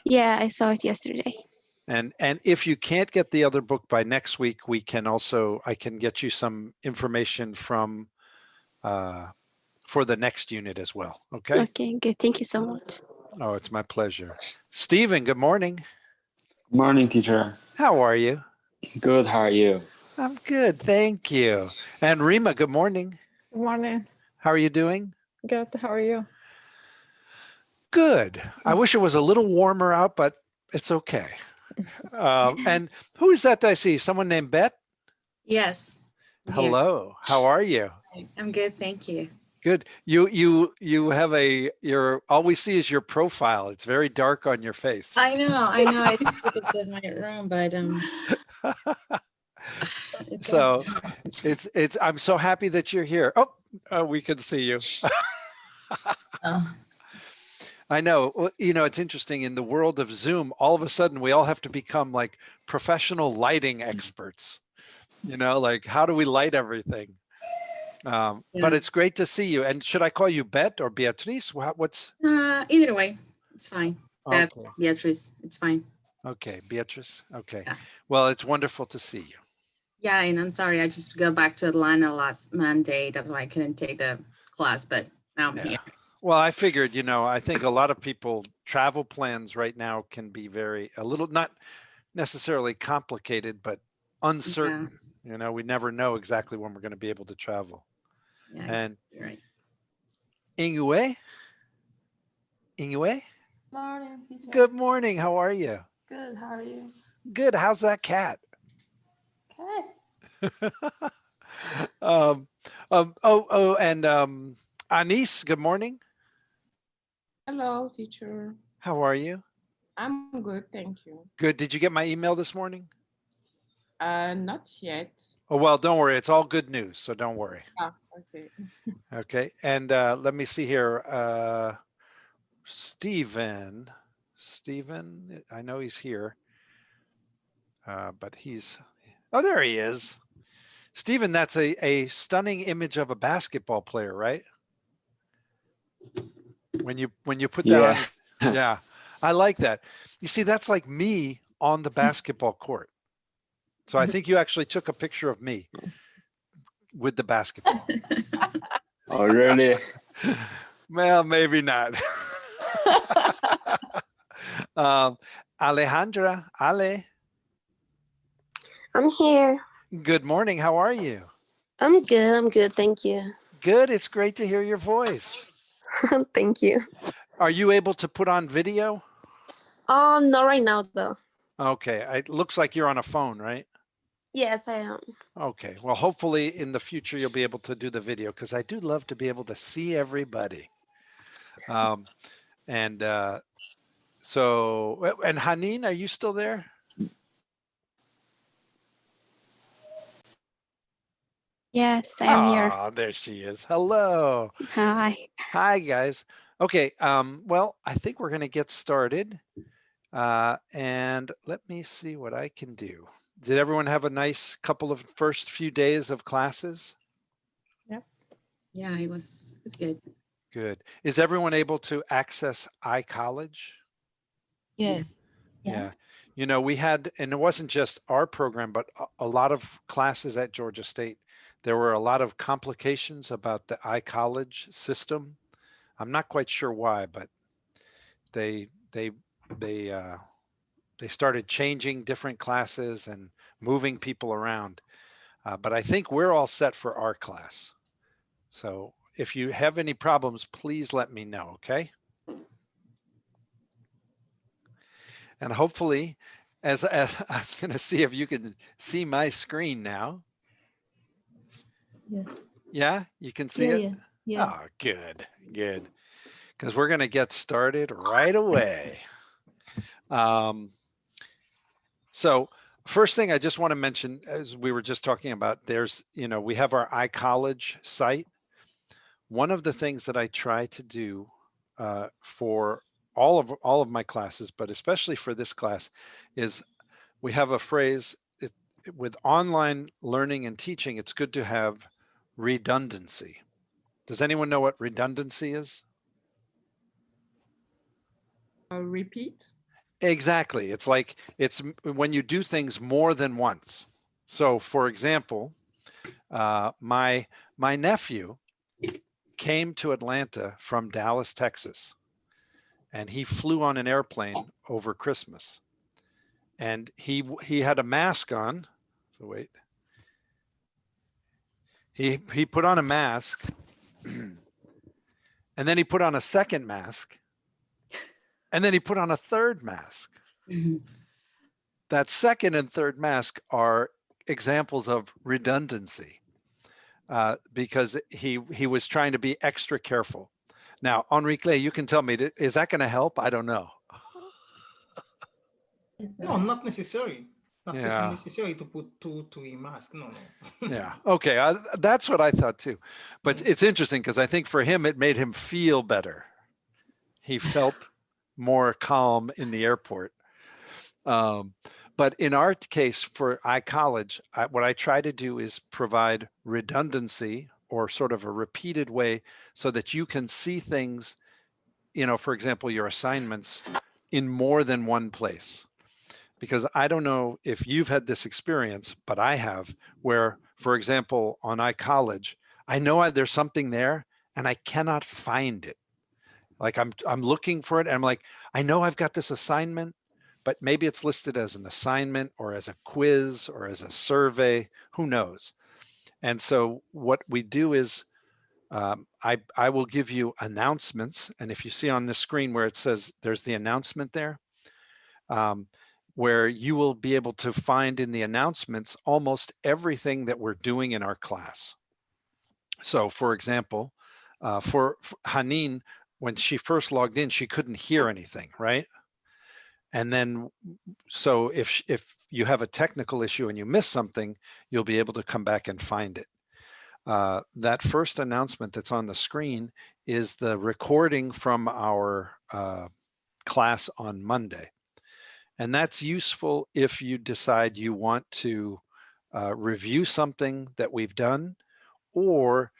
Yeah, I saw it yesterday. And if you can't get the other book by next week, we can also, I can get you some information from for the next unit as well. Okay. Okay, good. Thank you so much. Oh, it's my pleasure. Stephen, good morning. Morning, teacher. How are you? Good, how are you? I'm good, thank you. And Rima, good morning. Good morning. How are you doing? Good. How are you? Good. I wish it was a little warmer out, but it's okay. And who is that I see? Someone named Beth? Yes. I'm here. Hello. How are you? I'm good, thank you. Good. You have all we see is your profile. It's very dark on your face. I know. It's because of my room, but So it's I'm so happy that you're here. Oh, we can see you. oh. I know. Well, it's interesting in the world of Zoom, all of a sudden we all have to become like professional lighting experts. Like how do we light everything? But it's great to see you. And should I call you Bet or Beatriz? What's Either way, it's fine. okay. Beatrice, it's fine. Okay, Beatrice. Okay. Yeah. Well, it's wonderful to see you. Yeah, and I'm sorry, I just got back to Atlanta last Monday. That's why I couldn't take the class, but now I'm here. Well, I figured, I think a lot of people travel plans right now can be a little, not necessarily complicated, but uncertain. Yeah. We never know exactly when we're going to be able to travel. Yeah, And exactly right. Ingwe? Morning, teacher. Good morning. How are you? Good. How are you? Good. How's that cat? Cat. And Anis, good morning. Hello, teacher. How are you? I'm good, thank you. Good. Did you get my email this morning? Not yet. Oh, well, don't worry. It's all good news, so don't worry. Ah, okay. Okay. And let me see here. Stephen, I know he's here, but there he is. Stephen, that's a stunning image of a basketball player, right? When you put that on, yeah, I like that. You see, that's like me on the basketball court. So I think you actually took a picture of me with the basketball. Oh, really? Well, maybe not. Alejandra, Ale. I'm here. Good morning. How are you? I'm good. Thank you. Good. It's great to hear your voice. Thank you. Are you able to put on video? Not right now though. Okay. It looks like you're on a phone, right? Yes, I am. Okay. Well, hopefully in the future you'll be able to do the video because I do love to be able to see everybody. And Haneen, are you still there? Yes, I am here. Oh, there she is. Hello. Hi. Hi, guys. Okay. Well, I think we're going to get started. And let me see what I can do. Did everyone have a nice couple of first few days of classes? Yep. Yeah, it was good. Good. Is everyone able to access iCollege? Yes. Yeah. We had, and it wasn't just our program, but a lot of classes at Georgia State. There were a lot of complications about the iCollege system. I'm not quite sure why, but they started changing different classes and moving people around. But I think we're all set for our class. So if you have any problems, please let me know, okay? And hopefully, as I'm going to see if you can see my screen now. Yeah. Yeah, you can see it? Yeah. Oh, good. Because we're going to get started right away. So first thing I just want to mention, as we were just talking about, we have our iCollege site. One of the things that I try to do for all of my classes, but especially for this class, is we have a phrase with online learning and teaching, it's good to have redundancy. Does anyone know what redundancy is? Repeat. Exactly. It's like when you do things more than once. So, for example, my nephew came to Atlanta from Dallas, Texas, and he flew on an airplane over Christmas. And he had a mask on. So wait, he put on a mask, and then he put on a second mask, and then he put on a third mask. That second and third mask are examples of redundancy, because he was trying to be extra careful. Now, Enrique, you can tell me, is that going to help? I don't know. No, not necessary. Not Yeah. necessary to put two a mask. No, no. Yeah. Okay. That's what I thought too. But Mm. it's interesting because I think for him, it made him feel better. He felt more calm in the airport. But in our case for iCollege, what I try to do is provide redundancy or sort of a repeated way so that you can see things, for example, your assignments in more than one place. Because I don't know if you've had this experience, but I have, where, for example, on iCollege, I know there's something there and I cannot find it. Like I'm looking for it and I'm like, I know I've got this assignment, but maybe it's listed as an assignment or as a quiz or as a survey, who knows? And so what we do is I will give you announcements. And if you see on this screen where it says there's the announcement there, where you will be able to find in the announcements almost everything that we're doing in our class. So for example, for Hanin, when she first logged in, she couldn't hear anything, right? And then, so if you have a technical issue and you miss something, you'll be able to come back and find it. That first announcement that's on the screen is the recording from our class on Monday. And that's useful if you decide you want to review something that we've done, or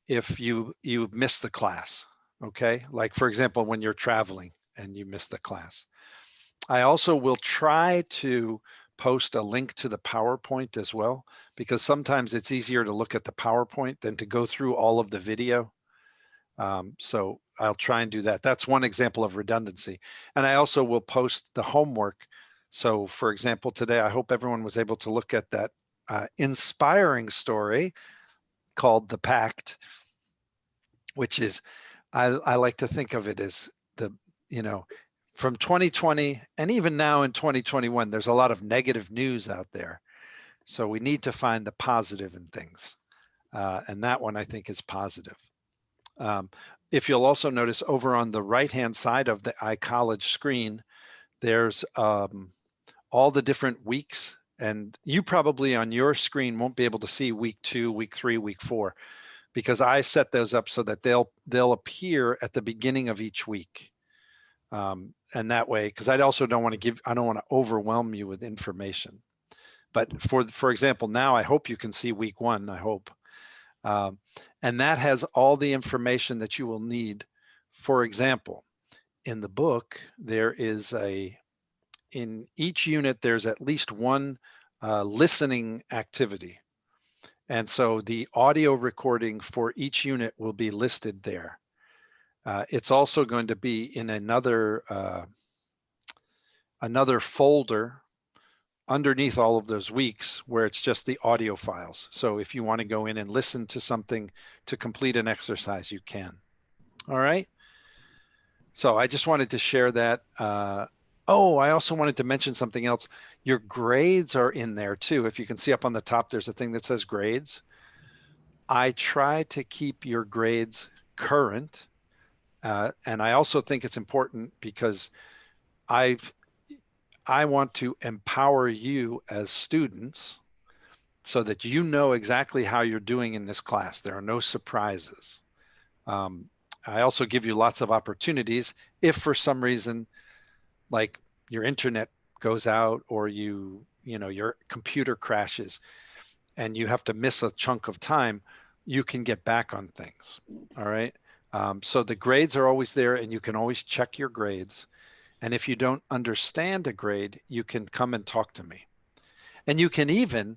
if you missed the class, okay? Like for example, when you're traveling and you miss the class. I also will try to post a link to the PowerPoint as well, because sometimes it's easier to look at the PowerPoint than to go through all of the video. So I'll try and do that. That's one example of redundancy. And I also will post the homework. So for example, today, I hope everyone was able to look at that inspiring story called The Pact, which is, I like to think of it as from 2020 and even now in 2021, there's a lot of negative news out there. So we need to find the positive in things. And that one I think is positive. If you'll also notice over on the right-hand side of the iCollege screen, there's all the different weeks. And you probably on your screen won't be able to see week 2, week 3, week 4, because I set those up so that they'll appear at the beginning of each week. And that way, because I don't want to overwhelm you with information. But for example, now I hope you can see week 1, I hope. And that has all the information that you will need. For example, in the book, there is in each unit, there's at least one listening activity. And so the audio recording for each unit will be listed there. It's also going to be in another folder underneath all of those weeks where it's just the audio files. So if you want to go in and listen to something to complete an exercise, you can. All right. So I just wanted to share that. Oh, I also wanted to mention something else. Your grades are in there too. If you can see up on the top, there's a thing that says grades. I try to keep your grades current. And I also think it's important because I want to empower you as students so that you know exactly how you're doing in this class. There are no surprises. I also give you lots of opportunities if for some reason, like your internet goes out or your computer crashes and you have to miss a chunk of time, you can get back on things. All right. So the grades are always there and you can always check your grades. And if you don't understand a grade, you can come and talk to me. And you can even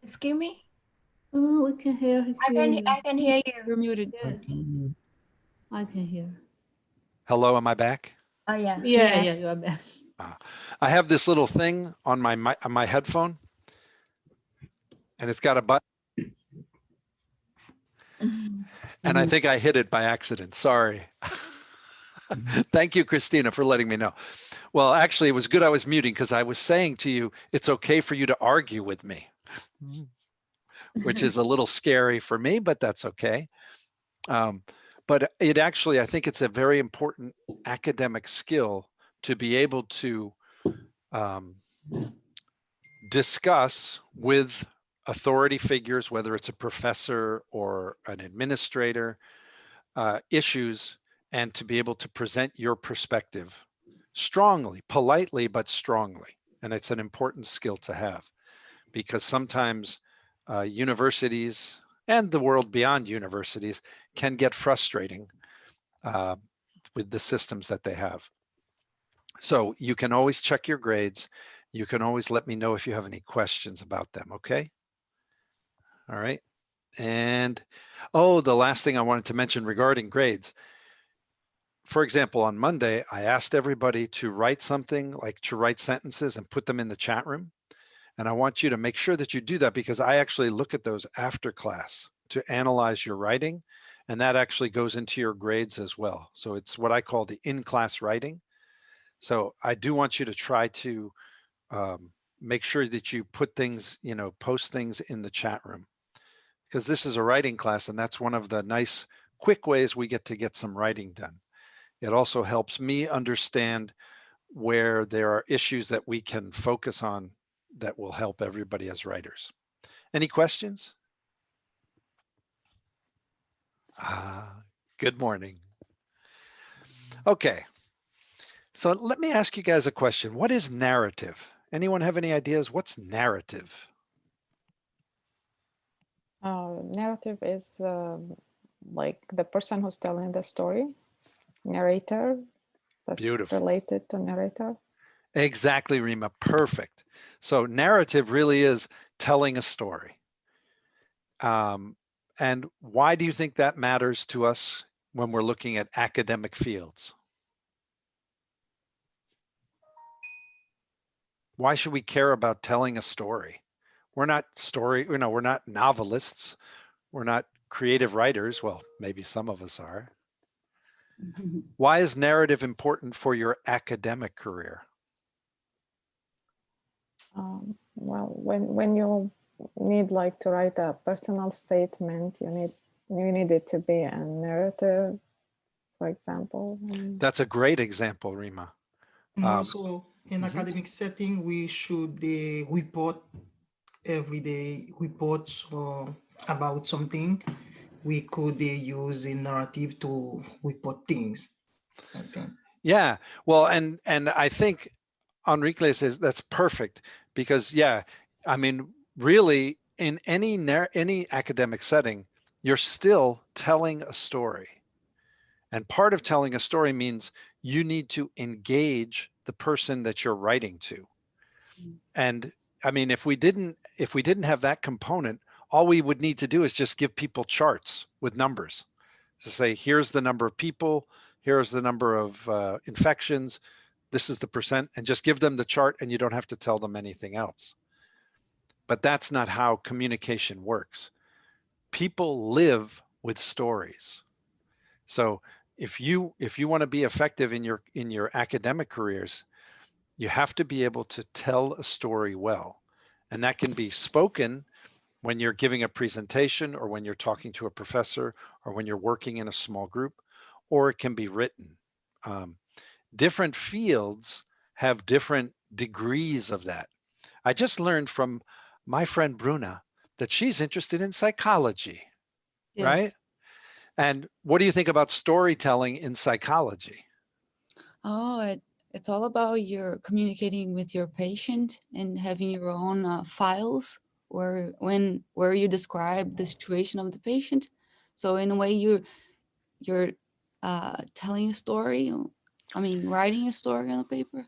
Excuse me? Oh, we can hear you. I can hear you. You're muted. Yeah, I can hear. hello, am I back? Oh yeah. Yeah, Yes. you are back. I have this little thing on my headphone, and it's got a button, and I think I hit it by accident. Sorry. Thank you, Christina, for letting me know. Well, actually, it was good I was muting, because I was saying to you, it's okay for you to argue with me, which is a little scary for me, but that's okay. But it actually, I think it's a very important academic skill to be able to discuss with authority figures, whether it's a professor or an administrator, issues, and to be able to present your perspective strongly, politely, but strongly. And it's an important skill to have, because sometimes universities and the world beyond universities can get frustrating with the systems that they have. So you can always check your grades. You can always let me know if you have any questions about them, okay? All right. And, oh, the last thing I wanted to mention regarding grades. For example, on Monday, I asked everybody to write something, like to write sentences and put them in the chat room. And I want you to make sure that you do that, because I actually look at those after class to analyze your writing. And that actually goes into your grades as well. So it's what I call the in-class writing. So I do want you to try to make sure that you put things, post things in the chat room, because this is a writing class, and that's one of the nice, quick ways we get to get some writing done. It also helps me understand where there are issues that we can focus on that will help everybody as writers. Any questions? Good morning. Okay. So let me ask you guys a question. What is narrative? Anyone have any ideas? What's narrative? Narrative is like the person who's telling the story. Narrator. That's Beautiful. related to narrator. Exactly, Rima. Perfect. So narrative really is telling a story. And why do you think that matters to us when we're looking at academic fields? Why should we care about telling a story? We're not we're not novelists. We're not creative writers. Well, maybe some of us are. Why is narrative important for your academic career? Well, when you need like to write a personal statement, you need it to be a narrative, for example. That's a great example, Rima. And also in academic setting, we should report everyday reports about something. We could use a narrative to report things, I think. Yeah, well, and I think Enrique says that's perfect, because yeah, I mean, really, in any academic setting, you're still telling a story. And part of telling a story means you need to engage the person that you're writing to. And I mean, if we didn't have that component, all we would need to do is just give people charts with numbers to say, here's the number of people, here's the number of infections, this is the percent, and just give them the chart, and you don't have to tell them anything else. But that's not how communication works. People live with stories. So if you want to be effective in your academic careers, you have to be able to tell a story well. And that can be spoken when you're giving a presentation, or when you're talking to a professor, or when you're working in a small group, or it can be written. Different fields have different degrees of that. I just learned from my friend Bruna that she's interested in psychology, right? And what do you think about storytelling in psychology? Oh, it's all about your communicating with your patient and having your own files where you describe the situation of the patient. So in a way, you're telling a story. I mean, writing a story on the paper.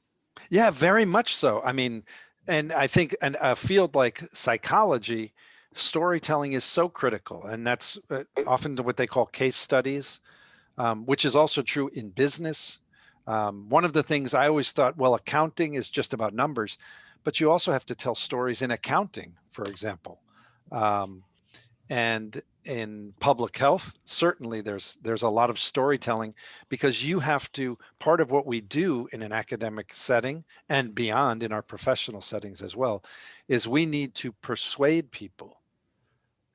Yeah, very much so. I mean, and I think a field like psychology, storytelling is so critical, and that's often what they call case studies, which is also true in business. One of the things I always thought, well, accounting is just about numbers, but you also have to tell stories in accounting, for example. Um, and in public health, certainly there's a lot of storytelling, because you have to, part of what we do in an academic setting and beyond in our professional settings as well, is we need to persuade people.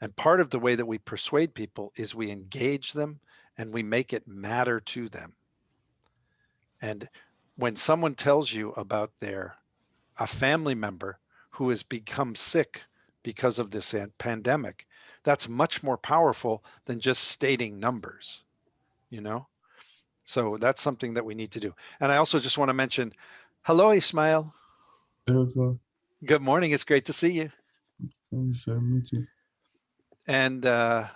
And part of the way that we persuade people is we engage them and we make it matter to them. And when someone tells you about a family member who has become sick because of this pandemic, that's much more powerful than just stating numbers, you know? So that's something that we need to do. And I also just want to mention, hello, Ismail. Hello. Good morning. It's great to see you. Me too. And oh,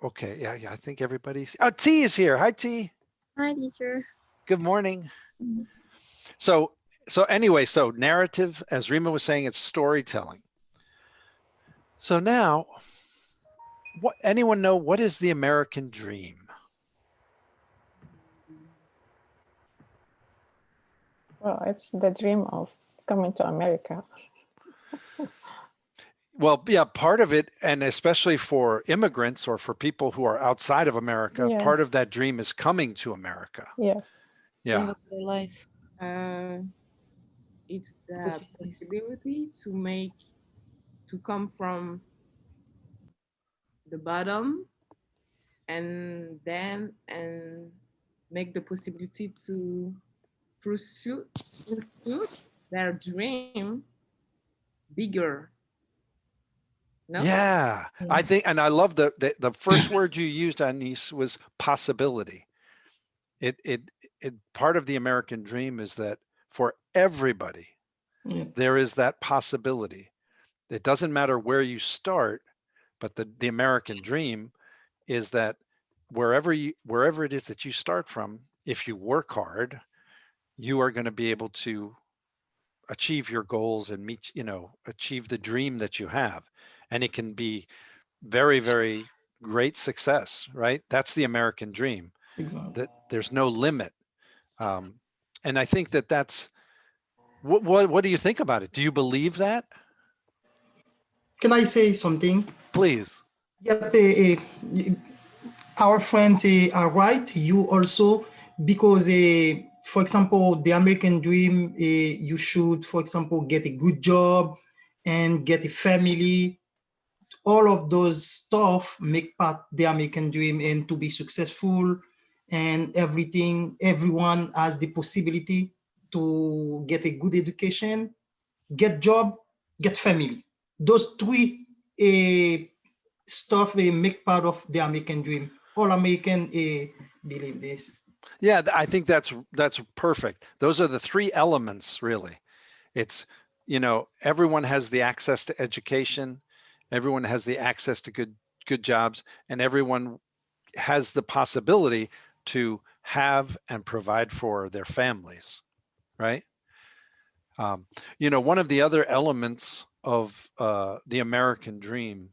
okay, yeah, I think everybody's. Oh, T is here. Hi, T. Hi, teacher. Good morning. So anyway, so narrative, as Rima was saying, it's storytelling. So now, anyone know what is the American dream? Well, it's the dream of coming to America. Well, yeah, part of it, and especially for immigrants or for people who are outside of America, Yeah. part of that dream is coming to America. Yes. Yeah. Their life. It's the possibility to come from the bottom and make the possibility to pursue their dream bigger. No? Yeah, I think, and I love the first word you used, Anis, was possibility. It part of the American dream is that for everybody, there is that possibility. It doesn't matter where you start, but the American dream is that wherever it is that you start from, if you work hard, you are going to be able to achieve your goals and achieve the dream that you have. And it can be very, very great success, right? That's the American dream. Exactly. That there's no limit. And I think that's what do you think about it? Do you believe that? Can I say something? Please. Yep, our friends are right. You also, because for example, the American dream, you should, for example, get a good job and get a family. All of those stuff make part the American dream, and to be successful and everything, everyone has the possibility to get a good education, get job, get family. Those three stuff they make part of the American dream. All American believe this. Yeah, I think that's perfect. Those are the three elements, really. It's, everyone has the access to education, everyone has the access to good jobs, and everyone has the possibility to have and provide for their families, right? One of the other elements of the American dream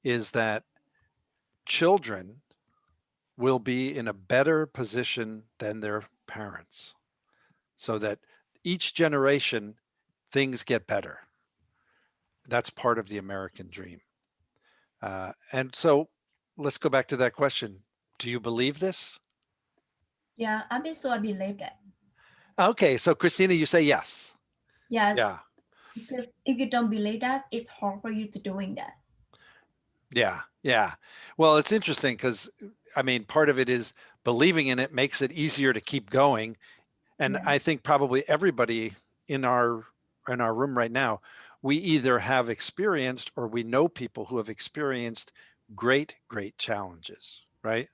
is that children will be in a better position than their parents, so that each generation things get better. That's part of the American dream. And so let's go back to that question. Do you believe this? Yeah, I believe that. Okay, so Christina, you say yes. Yes. Yeah. Because if you don't believe that, it's hard for you to doing that. Yeah. Well, it's interesting because, part of it is believing in it makes it easier to keep going. And Yeah. I think probably everybody in our room right now, we either have experienced or we know people who have experienced great challenges, right?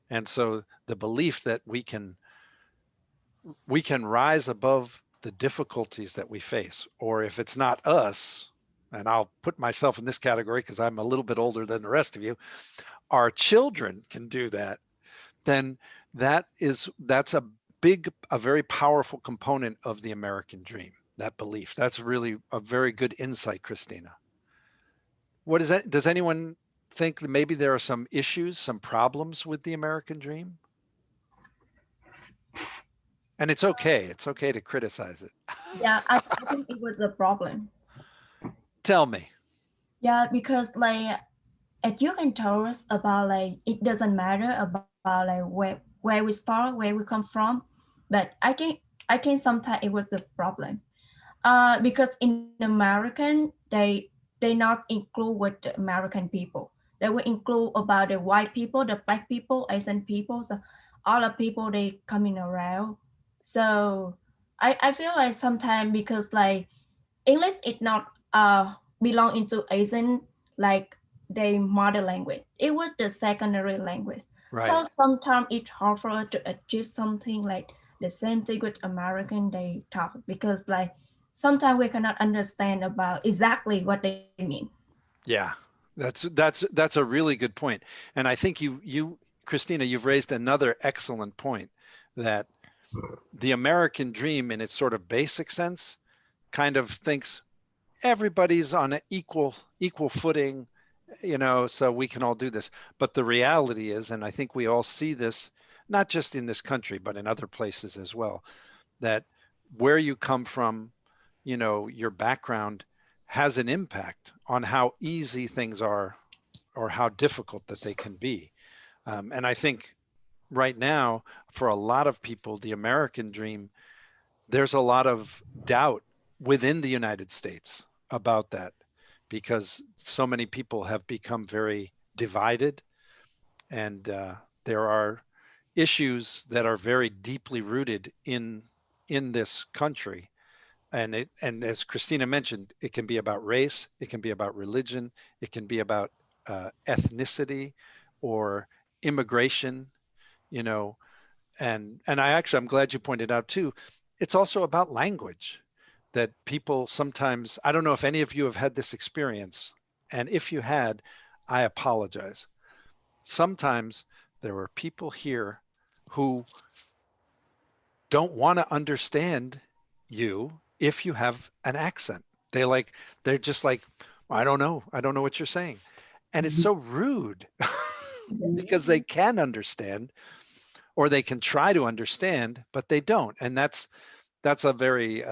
And so the belief that we can we can rise above the difficulties that we face. Or if it's not us, and I'll put myself in this category because I'm a little bit older than the rest of you, our children can do that, then that's a very powerful component of the American dream, that belief. That's really a very good insight, Christina. What is that? Does anyone think that maybe there are some issues, some problems with the American dream? And it's okay. It's okay to criticize it. Yeah, I think it was a problem. Tell me. Yeah, because like as you can tell us about like it doesn't matter about like where we start, where we come from, but I think sometimes it was the problem. Because in American they not include with the American people. They will include about the white people, the black people, Asian people, so all the people they coming around. So I feel like sometimes because like English is not belong into Asian like their mother language. It was the secondary language. Right. So sometimes it's hard for us to achieve something like the same thing with American they talk because like sometimes we cannot understand about exactly what they mean. Yeah, that's a really good point. And I think Christina, you've raised another excellent point, that the American dream in its sort of basic sense kind of thinks everybody's on an equal footing, so we can all do this. But the reality is, and I think we all see this, not just in this country, but in other places as well, that where you come from, your background has an impact on how easy things are or how difficult that they can be. And I think right now, for a lot of people, the American dream, there's a lot of doubt within the United States about that, because so many people have become very divided, and there are issues that are very deeply rooted in this country. And as Christina mentioned, it can be about race, it can be about religion, it can be about ethnicity or immigration, you know. And I'm glad you pointed out too, it's also about language, that people sometimes, I don't know if any of you have had this experience, and if you had, I apologize. Sometimes there are people here who don't want to understand you if you have an accent. They're just like, I don't know what you're saying. And it's so rude because they can understand, or they can try to understand, but they don't. And that's a very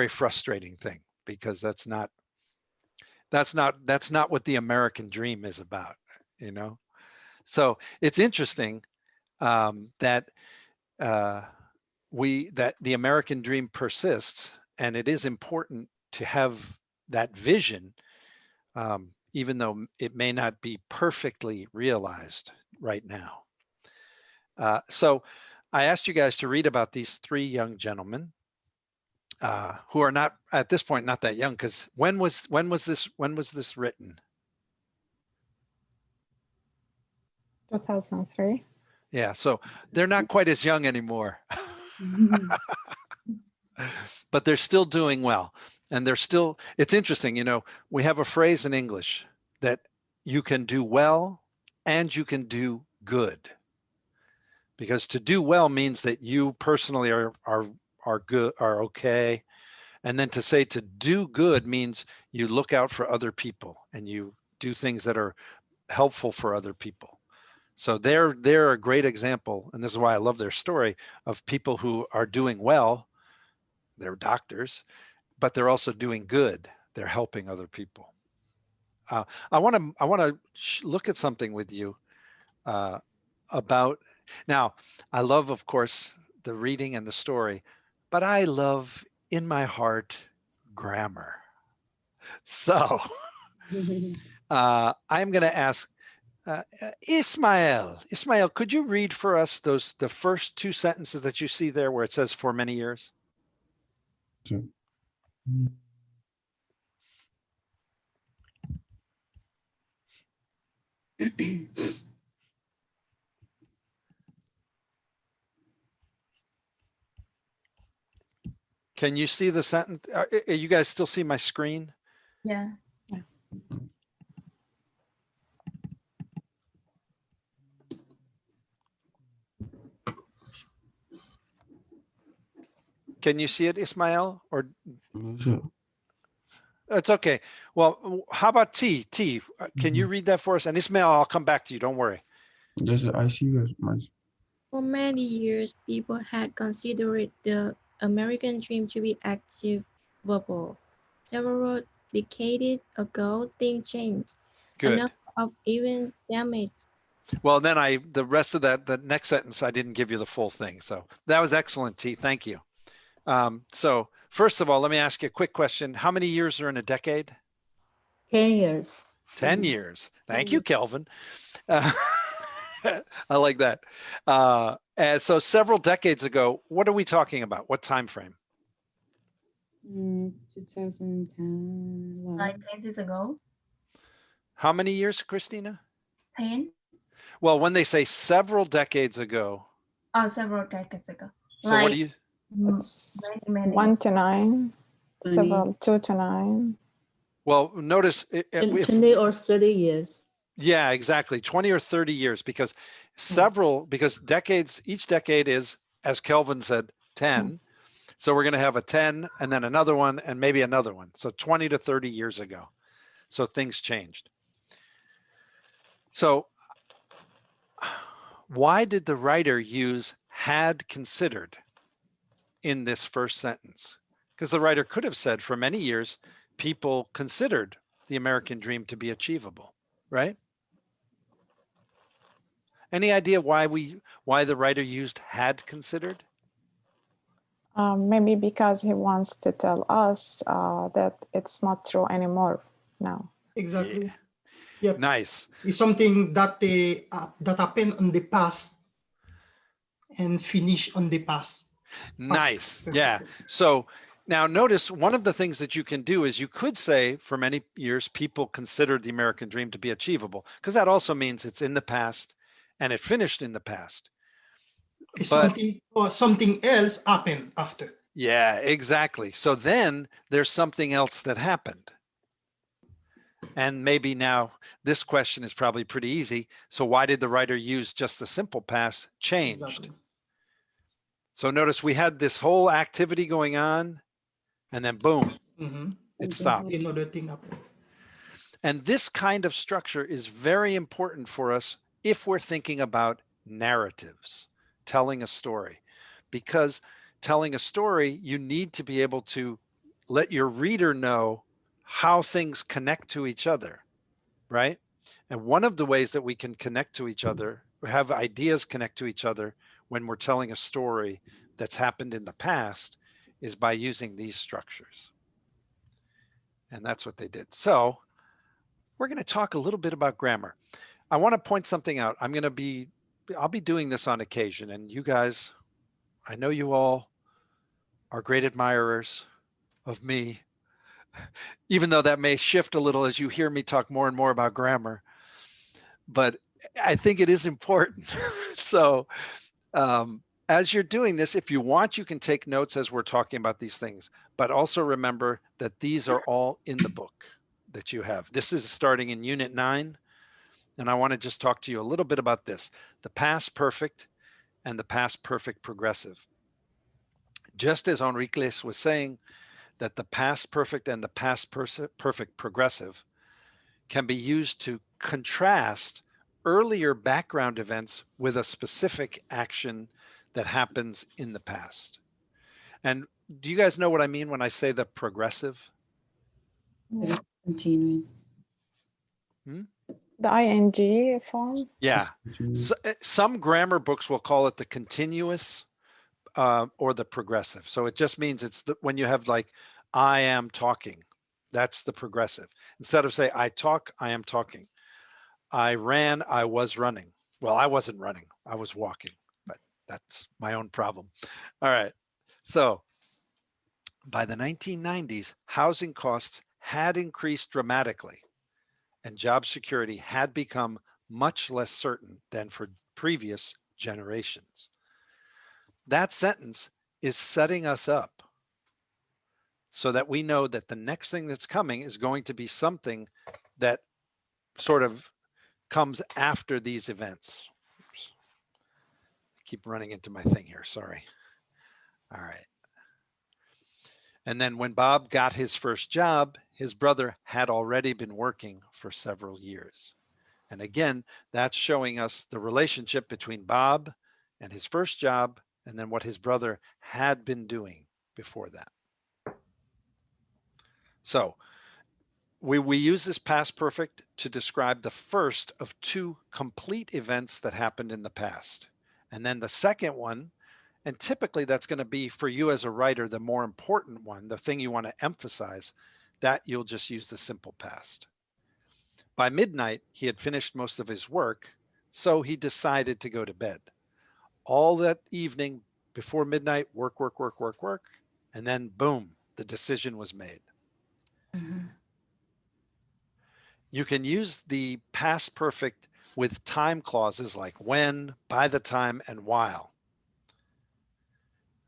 frustrating thing, because that's not what the American dream is about, you know. So it's interesting, that uh, that the American dream persists, and it is important to have that vision, even though it may not be perfectly realized right now. So I asked you guys to read about these three young gentlemen, who are not at this point not that young, because when was this written? 2003. Yeah, so they're not quite as young anymore. But they're still doing well, and it's interesting, we have a phrase in English that you can do well and you can do good, because to do well means that you personally are good, are okay. And then to say to do good means you look out for other people and you do things that are helpful for other people. So they're a great example, and this is why I love their story, of people who are doing well. They're doctors, but they're also doing good. They're helping other people. I want to look at something with you, about now. I love, of course, the reading and the story, but I love in my heart grammar. So I'm going to ask Ismael. Ismael, could you read for us the first two sentences that you see there where it says "for many years"? Sure. Can you see the sentence? You guys still see my screen? Yeah. Can you see it, Ismael? Or Sure. it's okay. Well, how about T? T, can you read that for us? And Ismael, I'll come back to you. Don't worry. Yes, I see that. For many years, people had considered the American dream to be achievable. Several decades ago, things changed. Good. Enough of events damaged. Well, then the rest of that, the next sentence, I didn't give you the full thing. So that was excellent, T. Thank you. So first of all, let me ask you a quick question. How many years are in a decade? 10 years. 10 years. Thank you, Kelvin. I like that. And so several decades ago, what are we talking about? What time frame? 2010. Like 10 years ago. How many years, Christina? 10. Well, when they say several decades ago. Oh, several decades ago. So like, what do you? It's 1 to 9, 20. several 2 to 9. Well, notice. If, 20 or 30 years. yeah, exactly. 20 or 30 years, because because decades, each decade is, as Kelvin said, 10. So we're going to have a 10 and then another one and maybe another one. So 20 to 30 years ago. So things changed. So why did the writer use had considered in this first sentence? Because the writer could have said for many years, people considered the American dream to be achievable, right? Any idea why the writer used had considered? Maybe because he wants to tell us that it's not true anymore now. Exactly. Yeah. Yep. Nice. It's something that that happened in the past and finish on the past. Nice. Yeah. So now notice one of the things that you can do is you could say for many years people considered the American dream to be achievable, because that also means it's in the past and it finished in the past. But something else happened after. yeah, exactly. So then there's something else that happened. And maybe now this question is probably pretty easy. So why did the writer use just the simple past changed? Exactly. So notice we had this whole activity going on and then boom, it stopped. Another thing happened. And this kind of structure is very important for us if we're thinking about narratives, telling a story, because telling a story, you need to be able to let your reader know how things connect to each other, right? And one of the ways that we can connect to each other, have ideas connect to each other when we're telling a story that's happened in the past, is by using these structures. And that's what they did. So we're going to talk a little bit about grammar. I want to point something out. I'll be doing this on occasion, and you guys, I know you all are great admirers of me, even though that may shift a little as you hear me talk more and more about grammar, but I think it is important. So as you're doing this, if you want, you can take notes as we're talking about these things, but also remember that these are all in the book that you have. This is starting in Unit 9. And I want to just talk to you a little bit about this, the past perfect and the past perfect progressive. Just as Enriquez was saying that the past perfect and the past perfect progressive can be used to contrast earlier background events with a specific action that happens in the past. And do you guys know what I mean when I say the progressive? Continuing. The ing form? Yeah. So, some grammar books will call it the continuous or the progressive. So it just means it's when you have like, I am talking, that's the progressive. Instead of say, I talk, I am talking. I ran, I was running. Well, I wasn't running, I was walking, but that's my own problem. All right. So by the 1990s, housing costs had increased dramatically and job security had become much less certain than for previous generations. That sentence is setting us up so that we know that the next thing that's coming is going to be something that sort of comes after these events. Oops. I keep running into my thing here, sorry. All right. And then when Bob got his first job, his brother had already been working for several years. And again, that's showing us the relationship between Bob and his first job, and then what his brother had been doing before that. So we use this past perfect to describe the first of two complete events that happened in the past. And then the second one, and typically that's going to be for you as a writer, the more important one, the thing you want to emphasize, that you'll just use the simple past. By midnight, he had finished most of his work, so he decided to go to bed. All that evening before midnight, work, work, work, work, work, and then boom, the decision was made. Mhm. You can use the past perfect with time clauses like when, by the time, and while.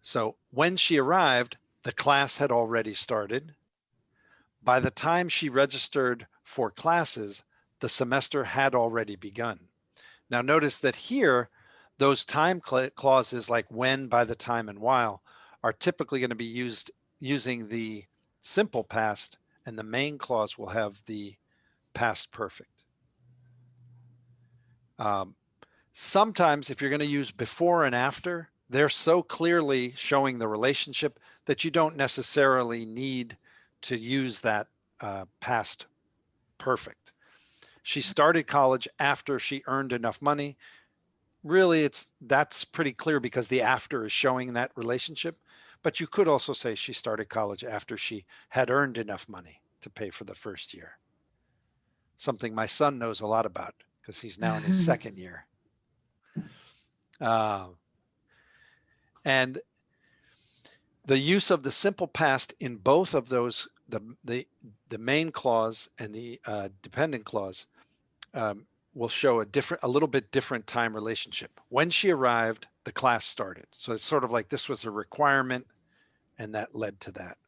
So when she arrived, the class had already started. By the time she registered for classes, the semester had already begun. Now notice that here, those time clauses like when, by the time, and while are typically going to be used using the simple past, and the main clause will have the past perfect. Sometimes if you're going to use before and after, they're so clearly showing the relationship that you don't necessarily need to use that past perfect. She started college after she earned enough money. Really, that's pretty clear because the after is showing that relationship. But you could also say she started college after she had earned enough money to pay for the first year. Something my son knows a lot about because he's now in his second year. And the use of the simple past in both of those, the main clause and the dependent clause, will show a little bit different time relationship. When she arrived, the class started. So it's sort of like this was a requirement and that led to that.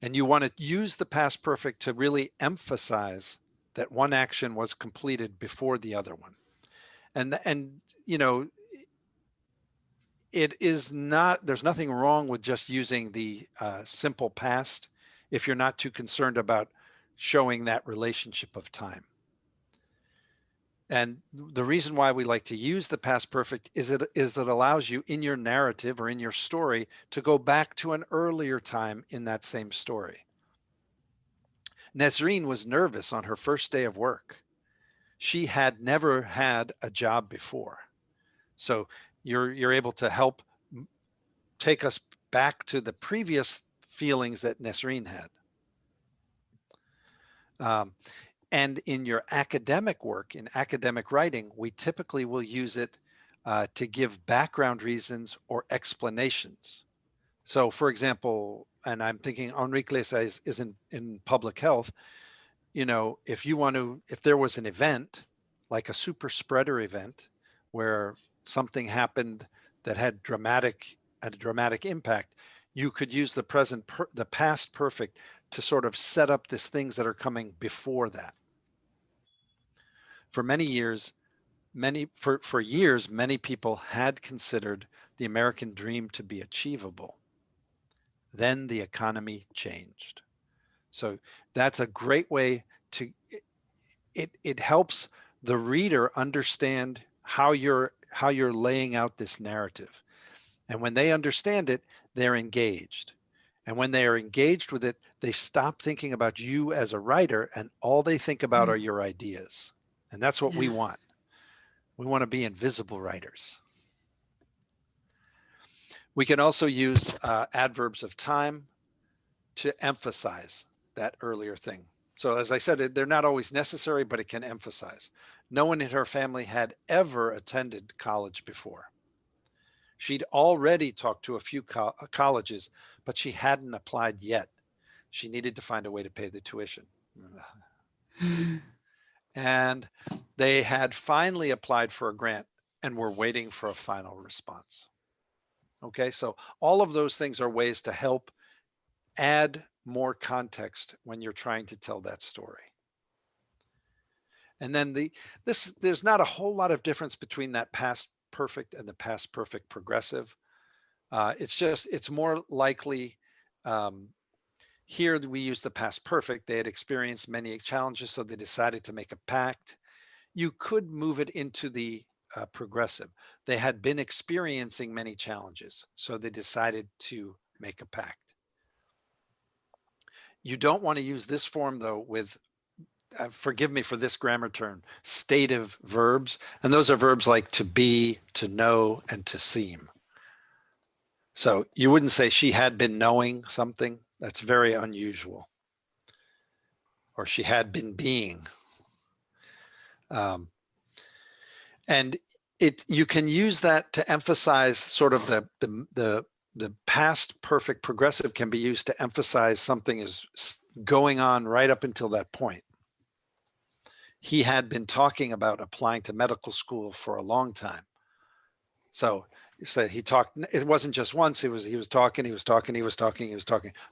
And you want to use the past perfect to really emphasize that one action was completed before the other one. And you know, it is not, there's nothing wrong with just using the simple past if you're not too concerned about showing that relationship of time. And the reason why we like to use the past perfect is it allows you in your narrative or in your story to go back to an earlier time in that same story. Nesreen was nervous on her first day of work. She had never had a job before. So you're able to help take us back to the previous feelings that Nesreen had. And in your academic work, in academic writing, we typically will use it to give background reasons or explanations. So for example, and I'm thinking Henri Iglesias is in public health, you know, if there was an event, like a super spreader event, where something happened that had a dramatic impact, you could use the past perfect to sort of set up these things that are coming before that. For many years, many people had considered the American dream to be achievable. Then the economy changed. So that's a great way to, it helps the reader understand how you're laying out this narrative. And when they understand it, they're engaged. And when they are engaged with it, they stop thinking about you as a writer and all they think about are your ideas. And that's what we want. We want to be invisible writers. We can also use adverbs of time to emphasize that earlier thing. So as I said, they're not always necessary, but it can emphasize. No one in her family had ever attended college before. She'd already talked to a few colleges, but she hadn't applied yet. She needed to find a way to pay the tuition. And they had finally applied for a grant and were waiting for a final response. Okay, so all of those things are ways to help add more context when you're trying to tell that story. And then there's not a whole lot of difference between that past perfect and the past perfect progressive. It's more likely, here we use the past perfect. They had experienced many challenges, so they decided to make a pact. You could move it into the progressive. They had been experiencing many challenges, so they decided to make a pact. You don't want to use this form though with, forgive me for this grammar term, stative verbs. And those are verbs like to be, to know, and to seem. So you wouldn't say she had been knowing something. That's very unusual. Or she had been being. And you can use that to emphasize sort of the past perfect progressive can be used to emphasize something is going on right up until that point. He had been talking about applying to medical school for a long time. So he said he talked, it wasn't just once, he was talking.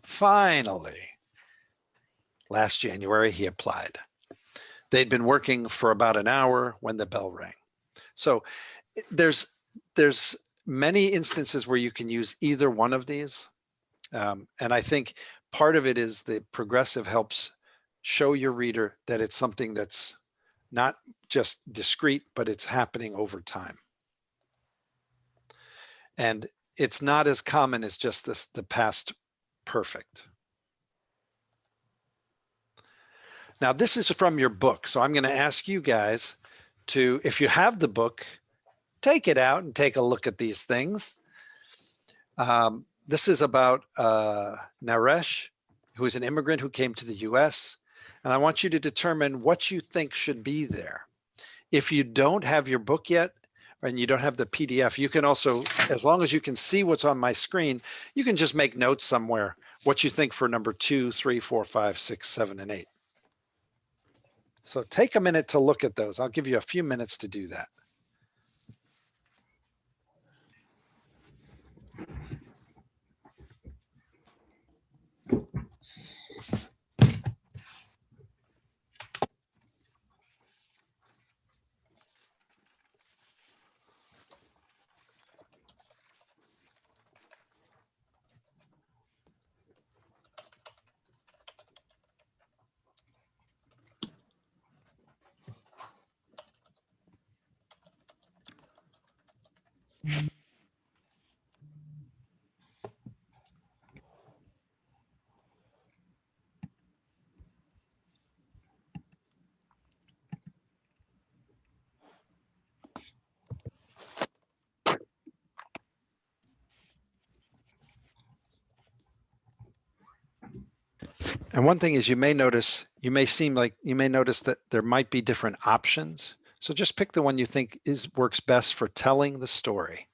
Finally, last January, he applied. They'd been working for about an hour when the bell rang. So there's many instances where you can use either one of these. And I think part of it is the progressive helps show your reader that it's something that's not just discrete, but it's happening over time. And it's not as common as just the past perfect. Now, this is from your book. So I'm going to ask you guys to, if you have the book, take it out and take a look at these things. This is about Naresh, who is an immigrant who came to the US. And I want you to determine what you think should be there. If you don't have your book yet, and you don't have the PDF, you can also, as long as you can see what's on my screen, you can just make notes somewhere, what you think for number 2, 3, 4, 5, 6, 7, and 8. So take a minute to look at those. I'll give you a few minutes to do that. And one thing is you may notice that there might be different options. So just pick the one you think works best for telling the story.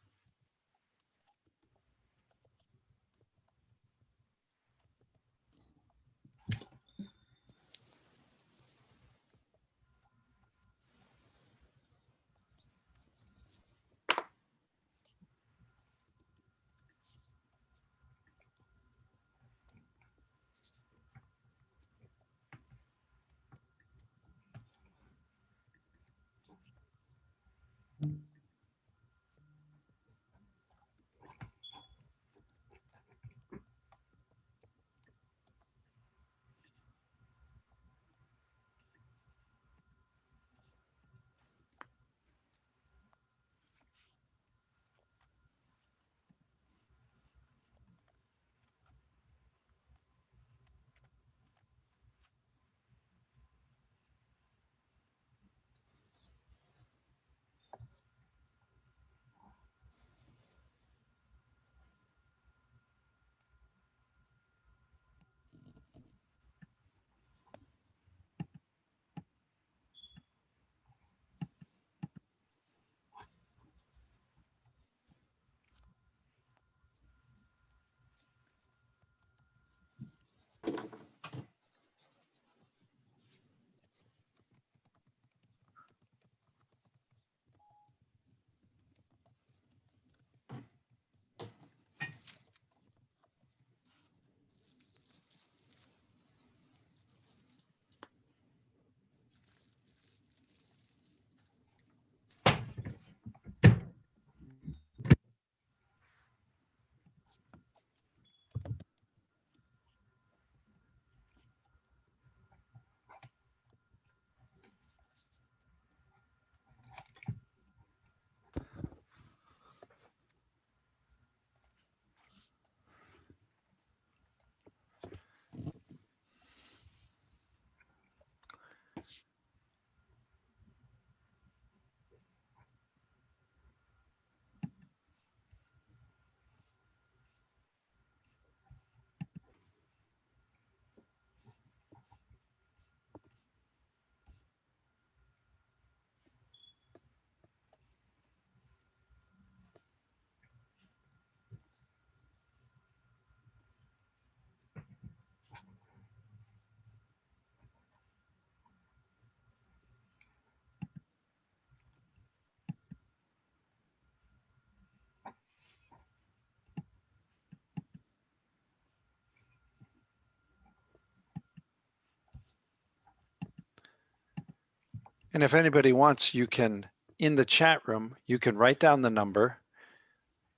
And if anybody wants, you can, in the chat room, you can write down the number.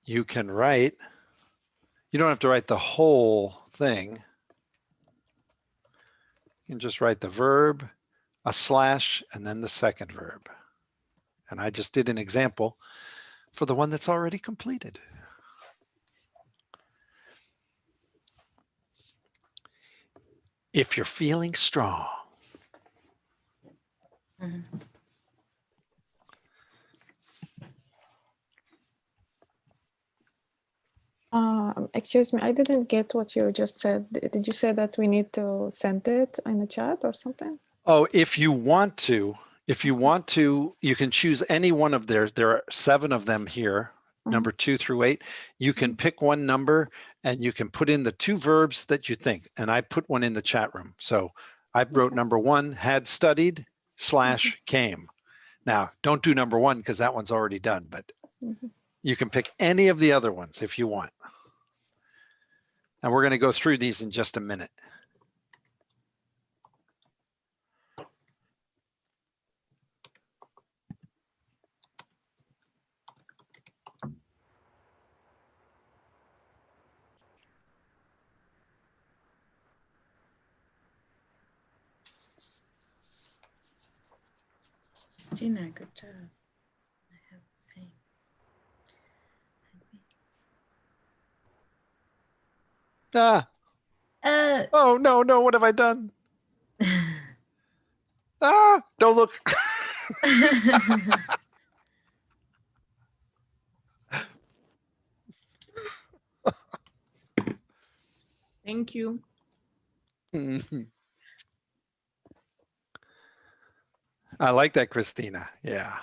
You can write, you don't have to write the whole thing. You can just write the verb, a slash, and then the second verb. And I just did an example for the one that's already completed. If you're feeling strong. Excuse me, I didn't get what you just said. Did you say that we need to send it in the chat or something? Oh, if you want to, you can choose any one of theirs. There are 7 of them here, number 2 through 8. You can pick one number and you can put in the 2 verbs that you think. And I put one in the chat room. So I wrote number 1, had studied / came. Now, don't do number 1 because that one's already done, but you can pick any of the other ones if you want. And we're going to go through these in just a minute. Christina, good job. I have the same. Oh, no, what have I done? Don't look. Thank you. I like that, Christina. Yeah.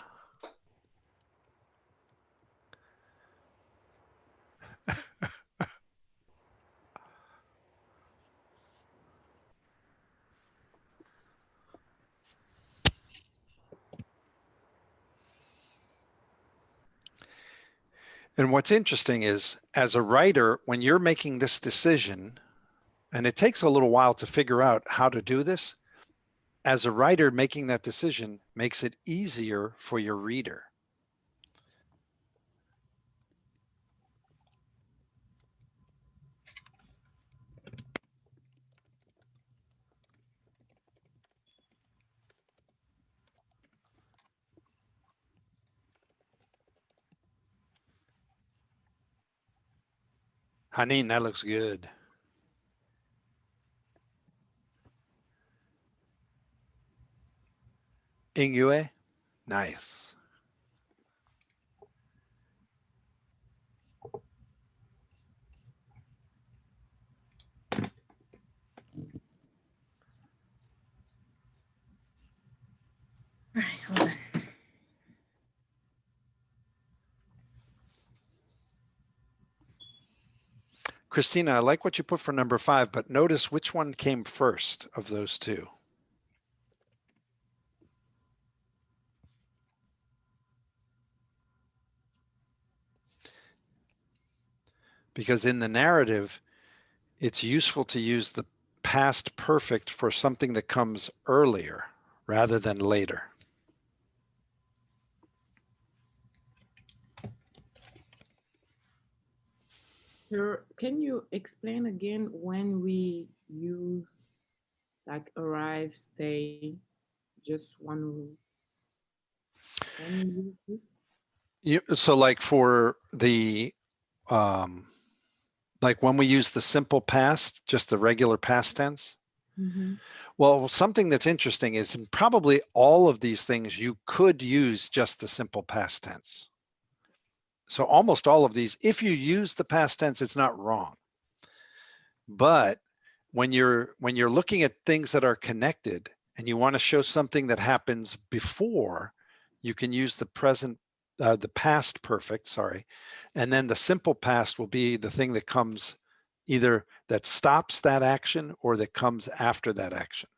And what's interesting is, as a writer, when you're making this decision, and it takes a little while to figure out how to do this, as a writer, making that decision makes it easier for your reader. Hanin, that looks good. Ingyue, nice. All right, hold on. Christina, I like what you put for number 5, but notice which one came first of those 2. Because in the narrative, it's useful to use the past perfect for something that comes earlier rather than later. Sir, can you explain again when we use like arrive, stay, just one rule? When we use this? So like for the, like when we use the simple past, just the regular past tense. Well, something that's interesting is in probably all of these things, you could use just the simple past tense. So almost all of these, if you use the past tense, it's not wrong. But when you're looking at things that are connected and you want to show something that happens before, you can use the present, the past perfect, sorry. And then the simple past will be the thing that comes either that stops that action or that comes after that action.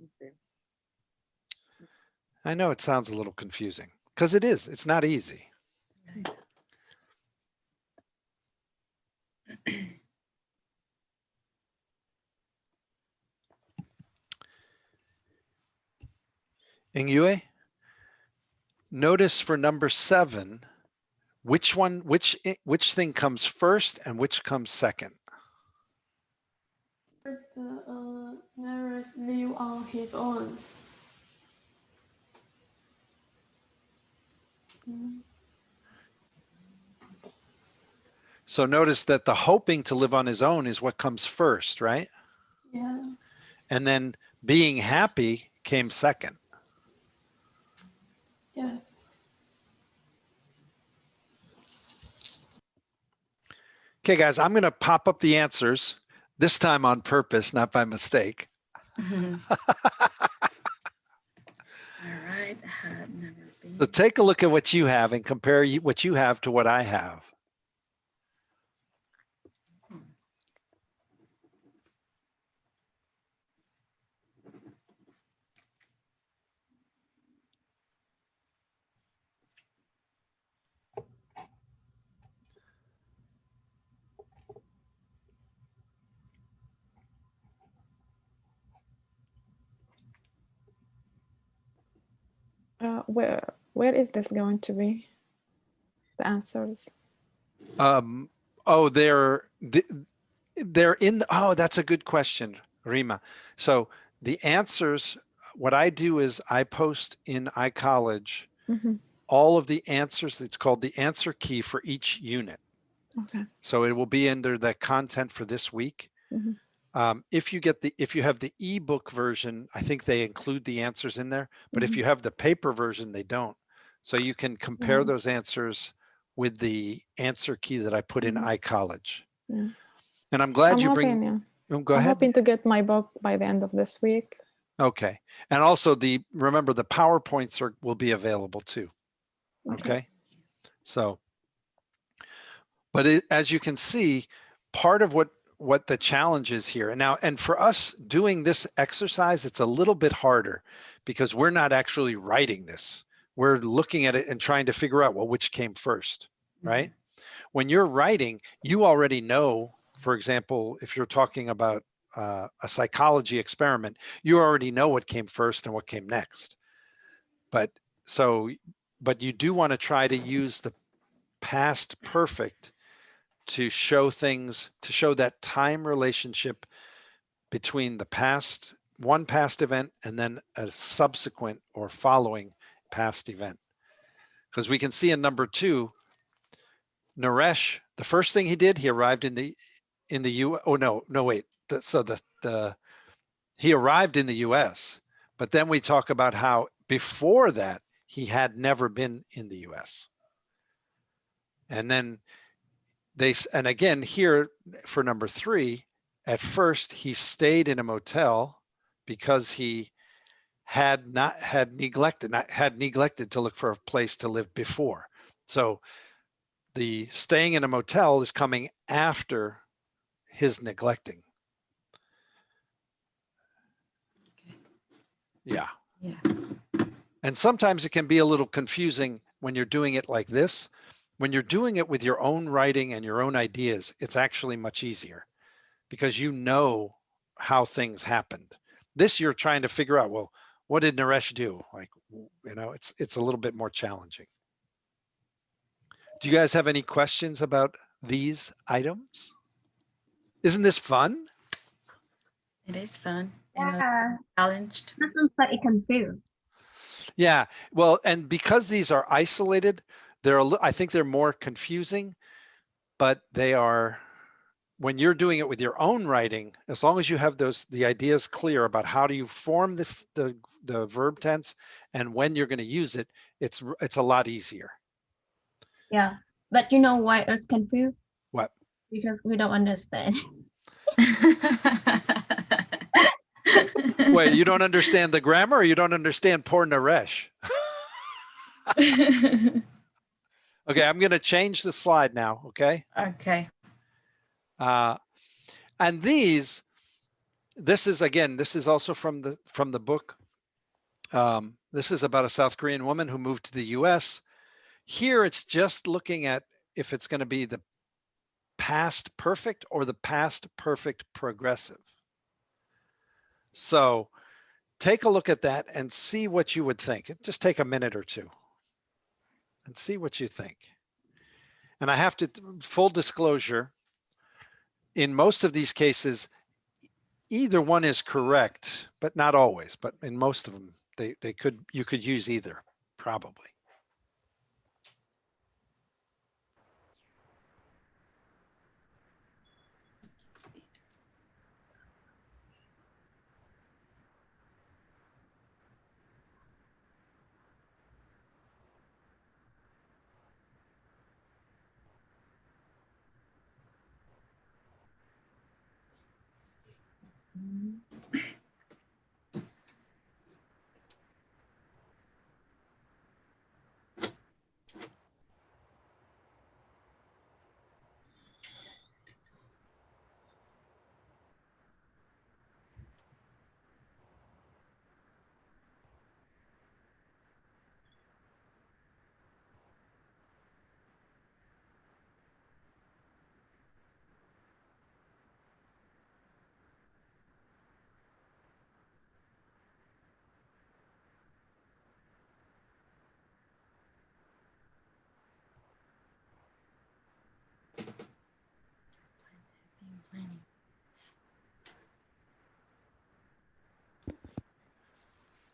Okay. I know it sounds a little confusing because it is. It's not easy. Ingyue, notice for number 7, which thing comes first and which comes second? First, Nereus live on his own. So notice that the hoping to live on his own is what comes first, right? Yeah. And then being happy came second. Yes. Okay, guys, I'm going to pop up the answers, this time on purpose, not by mistake. All right. Had never been. So take a look at what you have and compare what you have to what I have. Where is this going to be? The answers. Oh, they're in. Oh, that's a good question, Rima. So the answers, what I do is I post in iCollege all of the answers. It's called the answer key for each unit. Okay. So it will be under the content for this week. If you have the ebook version, I think they include the answers in there. But if you have the paper version, they don't. So you can compare those answers with the answer key that I put in iCollege. Yeah. And I'm glad you bring. Go ahead. I'm hoping to get my book by the end of this week. Okay. And also remember the PowerPoints will be available too. Okay. So, but as you can see, part of what the challenge is here and for us doing this exercise, it's a little bit harder because we're not actually writing this. We're looking at it and trying to figure out, well, which came first, right? When you're writing, you already know, for example, if you're talking about a psychology experiment, you already know what came first and what came next. But you do want to try to use the past perfect to show that time relationship between one past event and then a subsequent or following past event. Because we can see in number 2, Naresh, the first thing he did, he arrived in the U. Oh no, wait. He arrived in the U.S., but then we talk about how before that he had never been in the U.S. And then and again here for number 3, at first he stayed in a motel because he had neglected to look for a place to live before. So the staying in a motel is coming after his neglecting. Yeah. And sometimes it can be a little confusing when you're doing it like this. When you're doing it with your own writing and your own ideas, it's actually much easier because you know how things happened. This you're trying to figure out, well, what did Naresh do? It's a little bit more challenging. Do you guys have any questions about these items? Isn't this fun? It is fun. Yeah. Challenged. Doesn't very confused. Yeah. Well, and because these are isolated, I think they're more confusing, but they are, when you're doing it with your own writing, as long as you have the ideas clear about how do you form the verb tense and when you're going to use it, it's a lot easier. Yeah, but you know why it's confused? What? Because we don't understand. Wait, you don't understand the grammar, or you don't understand poor Naresh? Okay, I'm going to change the slide now. Okay. Okay. And this is also from the book. This is about a South Korean woman who moved to the US. Here it's just looking at if it's going to be the past perfect or the past perfect progressive. So take a look at that and see what you would think. Just take a minute or two and see what you think. And I have to, full disclosure, in most of these cases, either one is correct, but not always. But in most of them, you could use either, probably.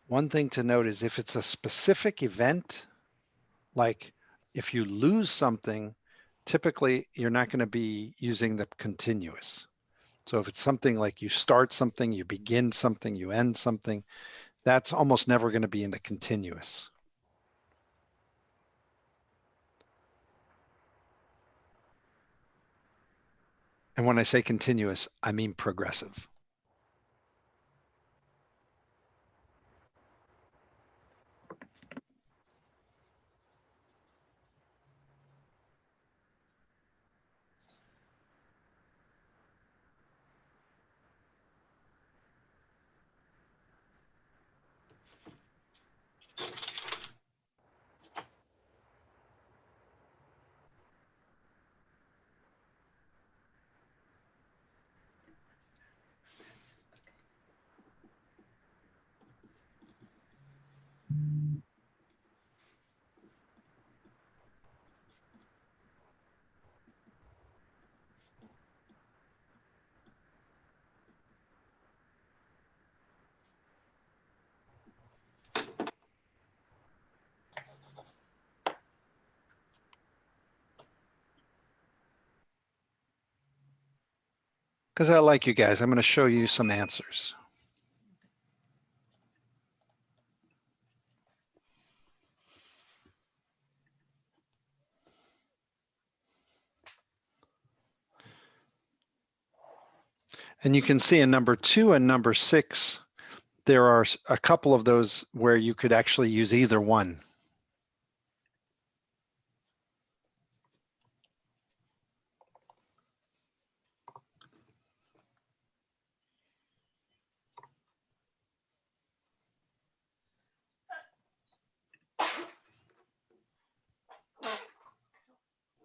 One thing to note is if it's a specific event, like if you lose something, typically you're not going to be using the continuous. So if it's something like you start something, you begin something, you end something, that's almost never going to be in the continuous. And when I say continuous, I mean progressive. Because I like you guys, I'm going to show you some answers. And you can see in number 2 and number 6, there are a couple of those where you could actually use either one.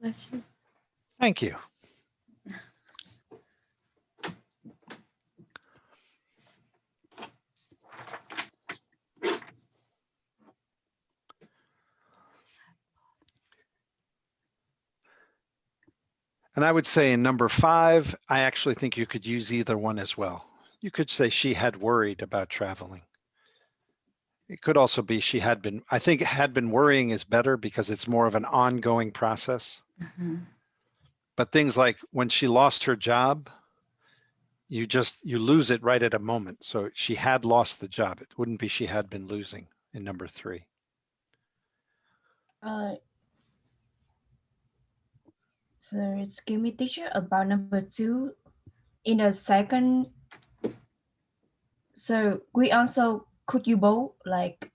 Bless you. Thank you. And I would say in number 5, I actually think you could use either one as well. You could say she had worried about traveling. It could also be she had been, I think had been worrying is better because it's more of an ongoing process. Mm-hmm. But things like when she lost her job, you lose it right at a moment. So she had lost the job. It wouldn't be she had been losing in number 3. So excuse me, teacher, about number 2, in the second, so we also could you both like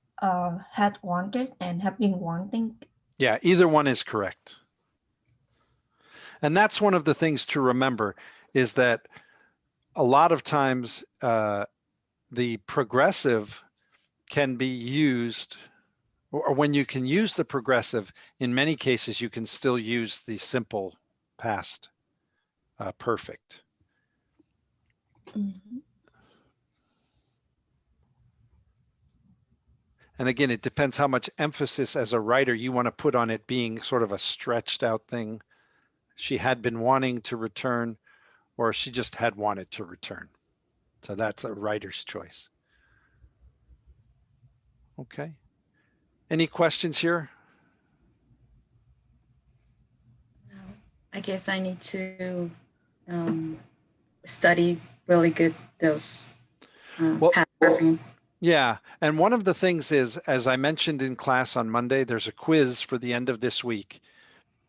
had wanted and have been wanting? Yeah, either one is correct. And that's one of the things to remember is that a lot of times the progressive can be used, or when you can use the progressive, in many cases, you can still use the simple past perfect. Mm-hmm. And again, it depends how much emphasis as a writer you want to put on it being sort of a stretched out thing. She had been wanting to return, or she just had wanted to return. So that's a writer's choice. Okay. Any questions here? I guess I need to study really good those past perfect. Yeah. And one of the things is, as I mentioned in class on Monday, there's a quiz for the end of this week.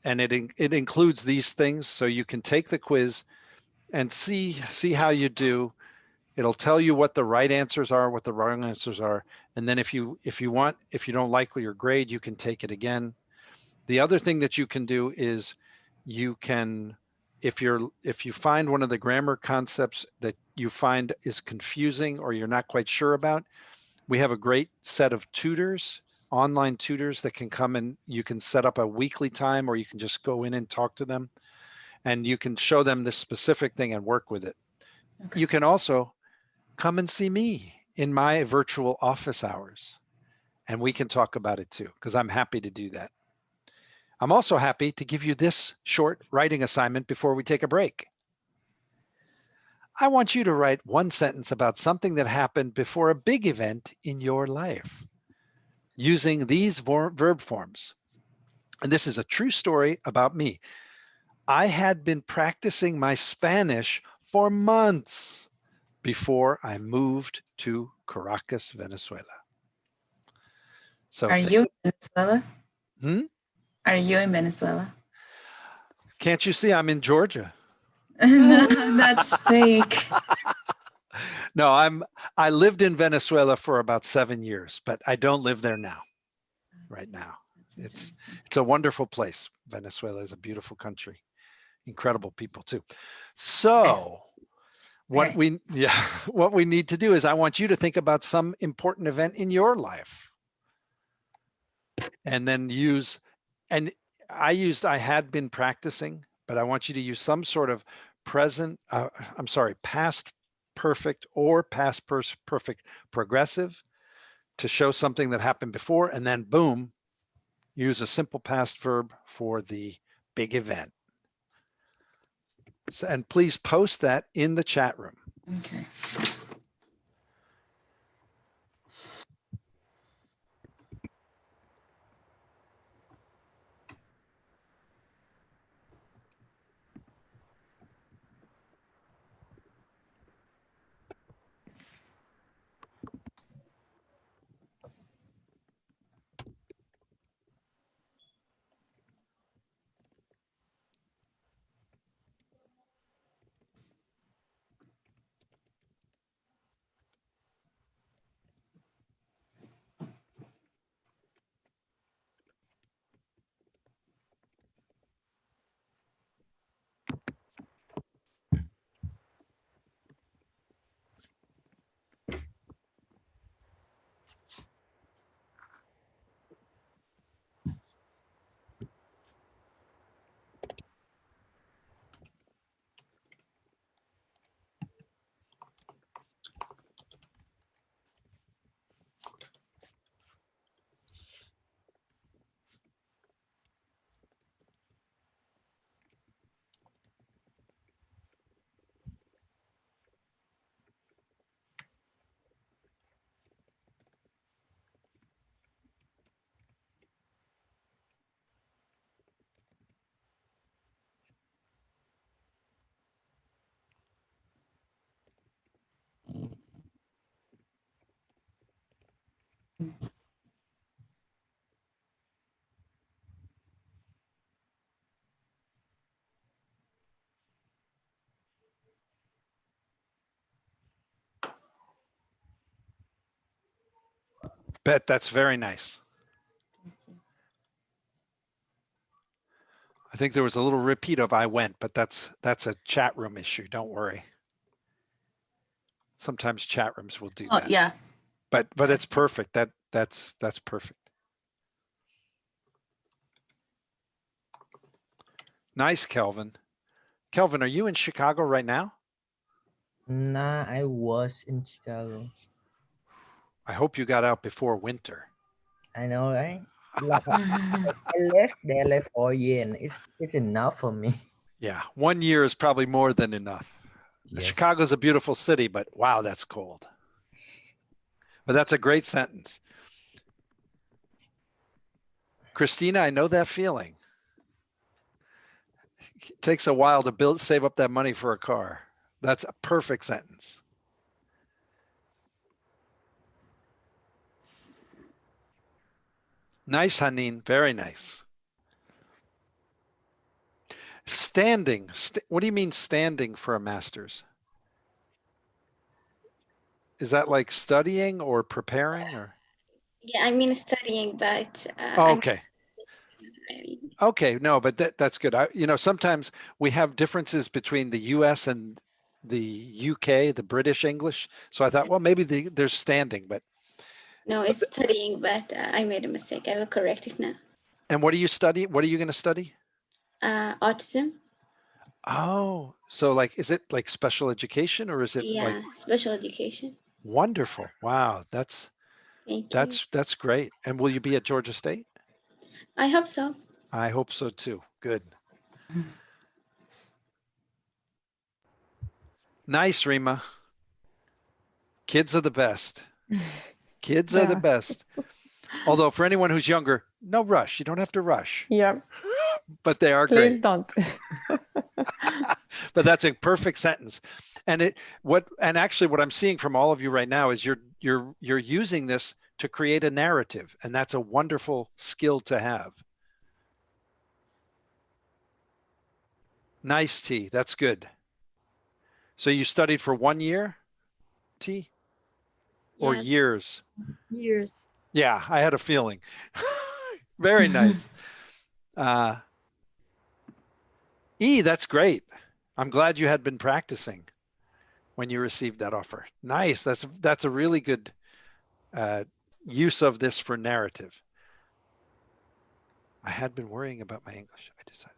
And it includes these things. So you can take the quiz and see how you do. It'll tell you what the right answers are, what the wrong answers are. And then if you don't like your grade, you can take it again. The other thing that you can do is you can, if you find one of the grammar concepts that you find is confusing or you're not quite sure about, we have a great set of tutors, online tutors that can come and you can set up a weekly time, or you can just go in and talk to them and you can show them this specific thing and work with it. Okay. You can also come and see me in my virtual office hours and we can talk about it too, because I'm happy to do that. I'm also happy to give you this short writing assignment before we take a break. I want you to write one sentence about something that happened before a big event in your life using these verb forms. And this is a true story about me. I had been practicing my Spanish for months before I moved to Caracas, Venezuela. So are you in Venezuela? Are you in Venezuela? Can't you see I'm in Georgia? No, that's fake. No, I lived in Venezuela for about 7 years, but I don't live there now. Right now. It's a wonderful place. Venezuela is a beautiful country. Incredible people too. So what we need to do is I want you to think about some important event in your life. And then I had been practicing, but I want you to use some sort of past perfect or past perfect progressive to show something that happened before, and then boom, use a simple past verb for the big event. So, and please post that in the chat room. Okay. Bet that's very nice. I think there was a little repeat of I went, but that's a chat room issue. Don't worry. Sometimes chat rooms will do that. Yeah. But it's perfect. That's perfect. Nice, Kelvin. Kelvin, are you in Chicago right now? Nah, I was in Chicago. I hope you got out before winter. I know, right? Like, I left there like 4 years, and it's enough for me. Yeah, 1 year is probably more than enough. Yes. Chicago's a beautiful city, but wow, that's cold. But that's a great sentence. Christina, I know that feeling. It takes a while to save up that money for a car. That's a perfect sentence. Nice, Hanin. Very nice. Standing. What do you mean standing for a master's? Is that like studying or preparing or? Yeah, I mean studying, but Okay. Okay, no, but that's good. Sometimes we have differences between the US and the UK, the British English. So I thought, well, maybe there's standing, but. No, it's studying, but I made a mistake. I will correct it now. And what do you study? What are you going to study? Autism. Oh, so like, is it like special education or is it like? Yeah, special education. Wonderful. Wow. That's great. And will you be at Georgia State? I hope so. I hope so too. Good. Nice, Rima. Kids are the best. Kids are the best. Although for anyone who's younger, no rush. You don't have to rush. Yeah. But they are Please great. don't. But that's a perfect sentence. And actually what I'm seeing from all of you right now is you're using this to create a narrative, and that's a wonderful skill to have. Nice, T. That's good. So you studied for 1 year, T? Or Yes. years? Years. Yeah, I had a feeling. Very nice. E, that's great. I'm glad you had been practicing when you received that offer. Nice. That's a really good use of this for narrative. I had been worrying about my English. I decided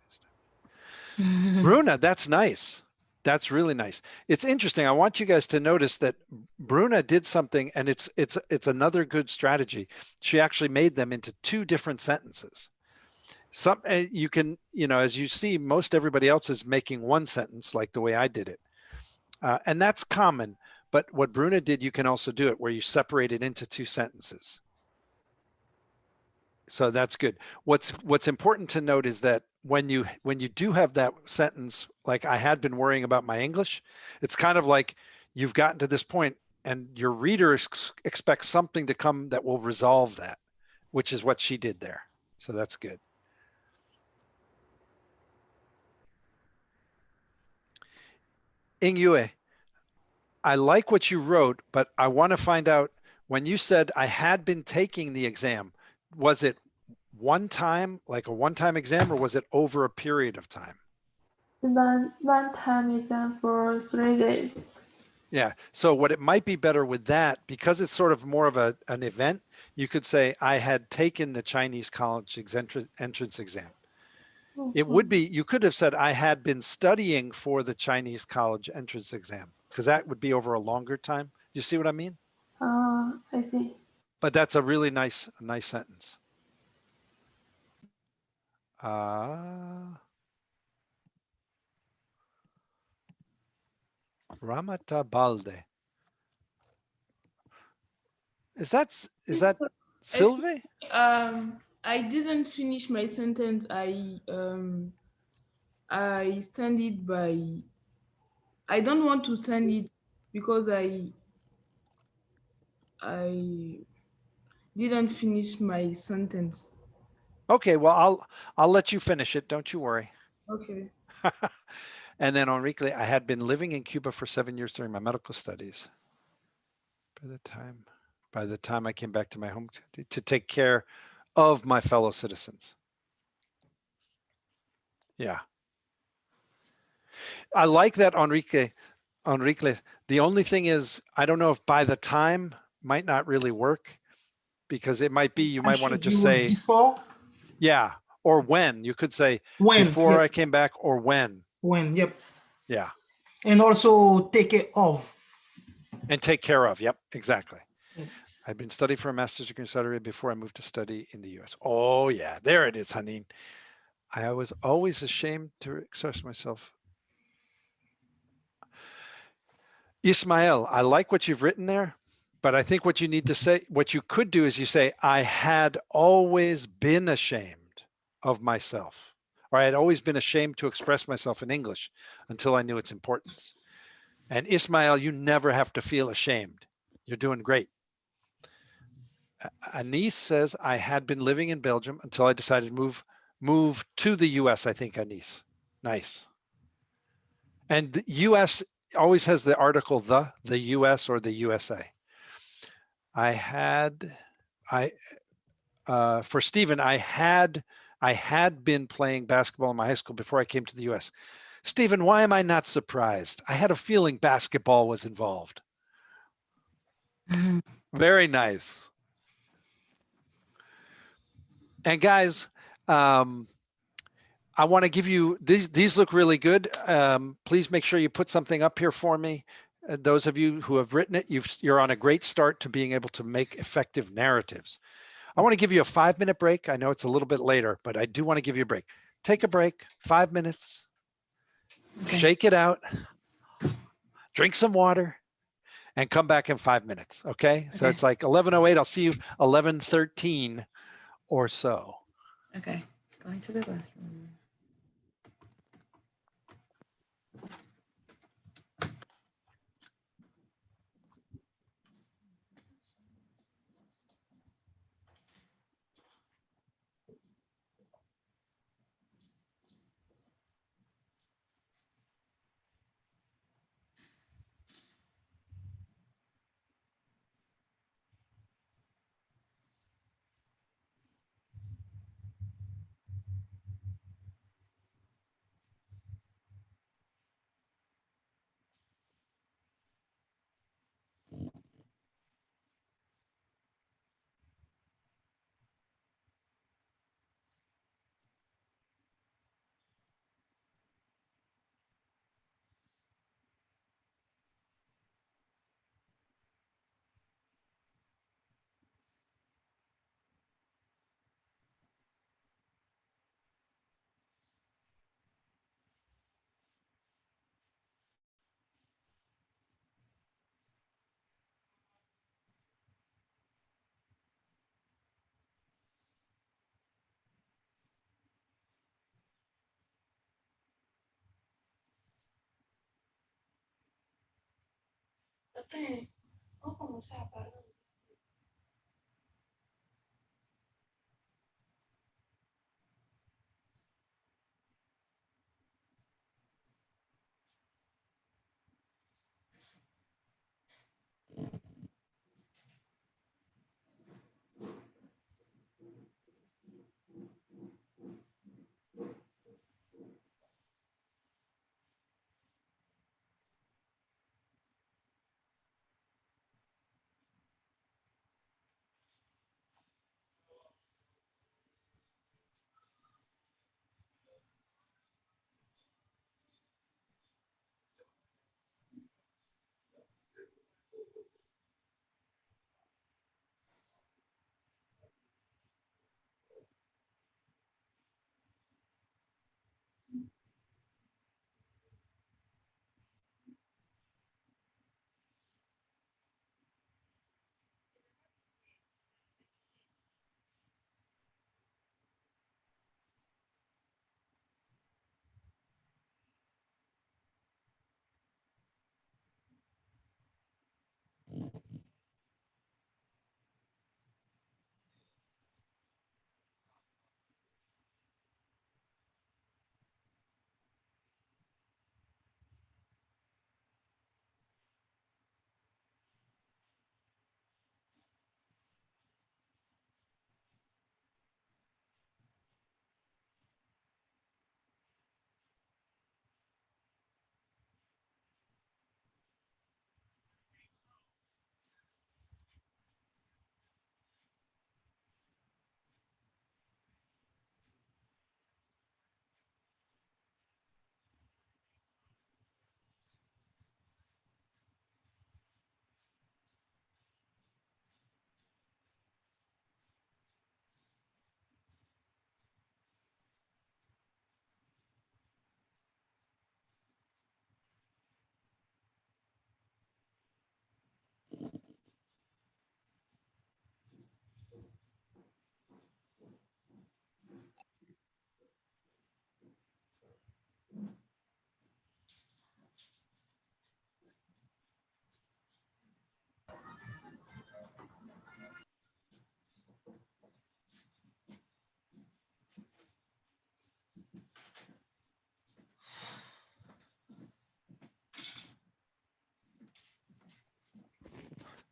to. Bruna, that's nice. That's really nice. It's interesting. I want you guys to notice that Bruna did something, and it's another good strategy. She actually made them into 2 different sentences. You can, as you see, most everybody else is making 1 sentence like the way I did it. And that's common. But what Bruna did, you can also do it where you separate it into 2 sentences. So that's good. What's important to note is that when you do have that sentence, like I had been worrying about my English, it's kind of like you've gotten to this point and your reader expects something to come that will resolve that, which is what she did there. So that's good. Ingyue, I like what you wrote, but I want to find out, when you said I had been taking the exam, was it one time, like a one-time exam, or was it over a period of time? One time exam for 3 days. Yeah. So what it might be better with that, because it's sort of more of an event, you could say I had taken the Chinese college entrance exam. It would be, you could have said I had been studying for the Chinese college entrance exam, because that would be over a longer time. You see what I mean? I see. But that's a really nice sentence. Ramata Balde. Is that Sylvie? I didn't finish my sentence. I stand it by. I don't want to send it because I didn't finish my sentence. Okay, well I'll let you finish it. Don't you worry. Okay. And then Enrique, I had been living in Cuba for 7 years during my medical studies. By the time I came back to my home to take care of my fellow citizens. Yeah. I like that, Enrique. The only thing is, I don't know if by the time might not really work, because it might be, you might want to just say before. Yeah. Or when. You could say When, before yep. I came back, or when. When, yep. Yeah. And also take it of. And take care of. Yep, exactly. Yes. I'd been studying for a master's degree in Saudi Arabia before I moved to study in the US. Oh yeah, there it is, Hanin. I was always ashamed to express myself. Ismail, I like what you've written there, but I think what you need to say, what you could do is you say, I had always been ashamed of myself, or I had always been ashamed to express myself in English until I knew its importance. And Ismail, you never have to feel ashamed. You're doing great. Anis says, I had been living in Belgium until I decided to move to the US, I think, Anis. Nice. And the US always has the article the US or the USA. For Stephen, I had been playing basketball in my high school before I came to the US. Stephen, why am I not surprised? I had a feeling basketball was involved. Very nice. And guys, I want to give you these look really good. Please make sure you put something up here for me. Those of you who have written it, you're on a great start to being able to make effective narratives. I want to give you a 5-minute break. I know it's a little bit later, but I do want to give you a break. Take a break, 5 minutes, okay. Shake it out, drink some water, and come back in 5 minutes, okay? So it's like 11:08. I'll see you 11:13 or so. Okay, going to the bathroom.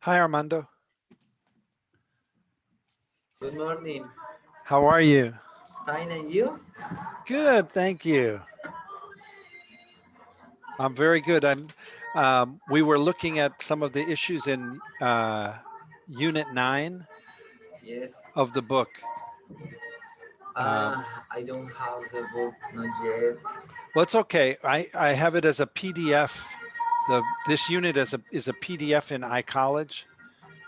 Hi, Armando. Good morning. How are you? Fine, and you? Good, thank you. I'm very good. We were looking at some of the issues in Unit 9 Yes. of the book. I don't have the book, not yet. Well, it's okay. I have it as a PDF. This unit is a PDF in iCollege.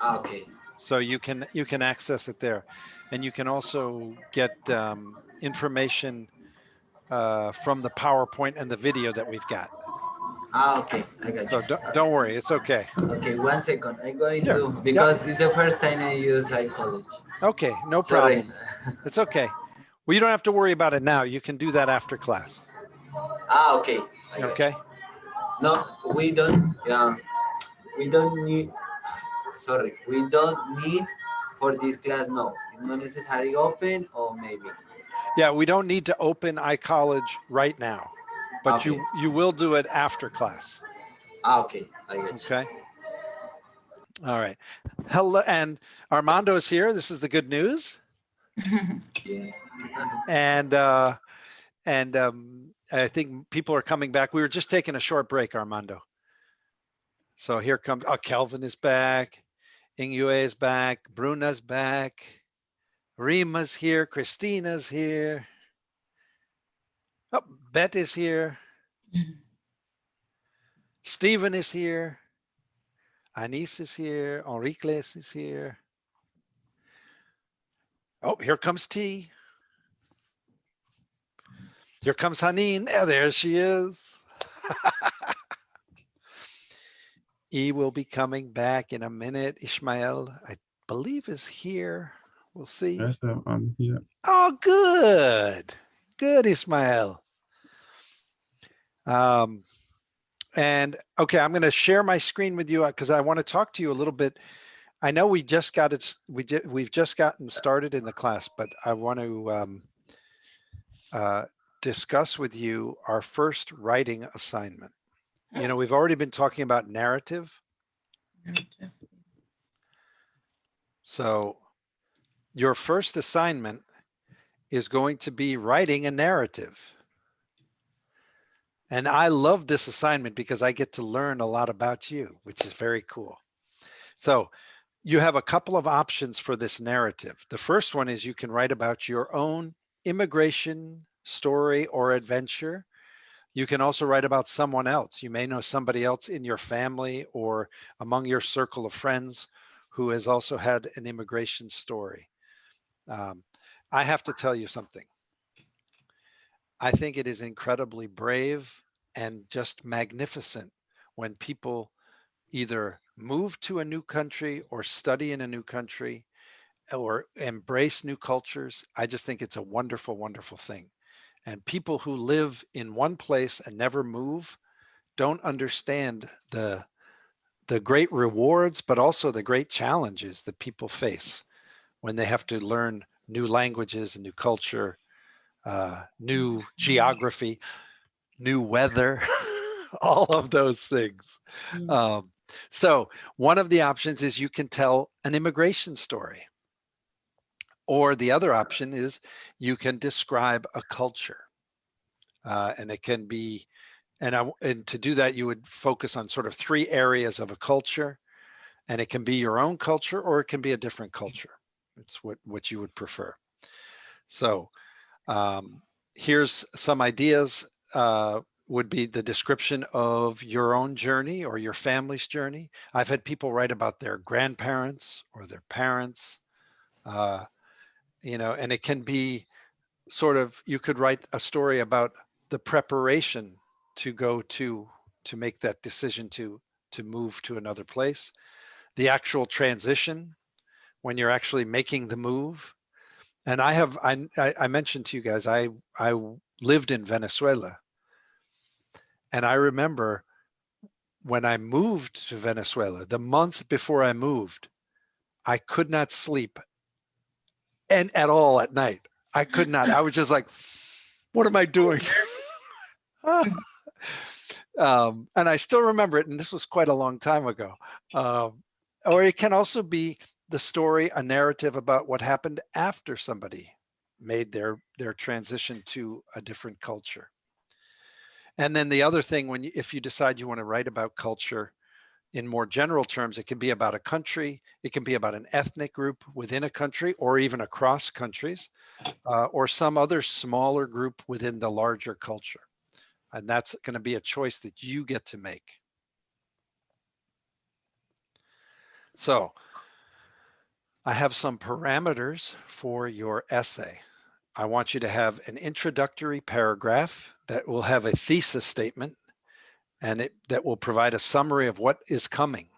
Okay. So you can access it there, and you can also get information from the PowerPoint and the video that we've got. Okay, I got So you. don't worry, it's okay. Okay, 1 second. I'm going Sure. to, because it's the first time I use iCollege. Okay, no Sorry. problem. It's okay. Well, you don't have to worry about it now. You can do that after class. Okay. I got Okay. you. No, we don't need, sorry, we don't need for this class, no. It's not necessary open or maybe. Yeah, we don't need to open iCollege right now, but Okay. you will do it after class. Okay, I got you. Okay. All right. Hello, and Armando is here. This is the good news. Yes. And I think people are coming back. We were just taking a short break, Armando. So here comes, Kelvin is back. Ingyue is back. Bruna's back. Rima's here. Christina's here. Oh, Bet is here. Stephen is here. Anis is here. Enriquez is here. Oh, here comes T. Here comes Hanine. Oh, there she is. E will be coming back in a minute. Ishmael, I believe, is here. We'll see. Yes, I'm here. Oh, good. Good, Ismael. And okay, I'm going to share my screen with you because I want to talk to you a little bit. I know we just got it. We've just gotten started in the class, but I want to discuss with you our first writing assignment. You know, we've already been talking about narrative. So your first assignment is going to be writing a narrative. And I love this assignment because I get to learn a lot about you, which is very cool. So you have a couple of options for this narrative. The first one is you can write about your own immigration story or adventure. You can also write about someone else. You may know somebody else in your family or among your circle of friends who has also had an immigration story. I have to tell you something. I think it is incredibly brave and just magnificent when people either move to a new country or study in a new country or embrace new cultures. I just think it's a wonderful, wonderful thing. And people who live in one place and never move don't understand the great rewards, but also the great challenges that people face when they have to learn new languages, a new culture, new geography, new weather, all of those things. Yes. So one of the options is you can tell an immigration story. Or the other option is you can describe a culture. And it can be, and to do that, you would focus on sort of 3 areas of a culture. And it can be your own culture or it can be a different culture. It's what you would prefer. So here's some ideas. Would be the description of your own journey or your family's journey. I've had people write about their grandparents or their parents, you know, and it can be sort of, you could write a story about the preparation to go to make that decision to move to another place, the actual transition when you're actually making the move. And I mentioned to you guys, I lived in Venezuela. And I remember when I moved to Venezuela, the month before I moved, I could not sleep and at all at night. I could not. I was just like, what am I doing? And I still remember it. And this was quite a long time ago. or it can also be the story, a narrative about what happened after somebody made their transition to a different culture. And then the other thing, if you decide you want to write about culture in more general terms, it can be about a country, it can be about an ethnic group within a country, or even across countries, or some other smaller group within the larger culture. And that's going to be a choice that you get to make. So I have some parameters for your essay. I want you to have an introductory paragraph that will have a thesis statement, and that will provide a summary of what is coming.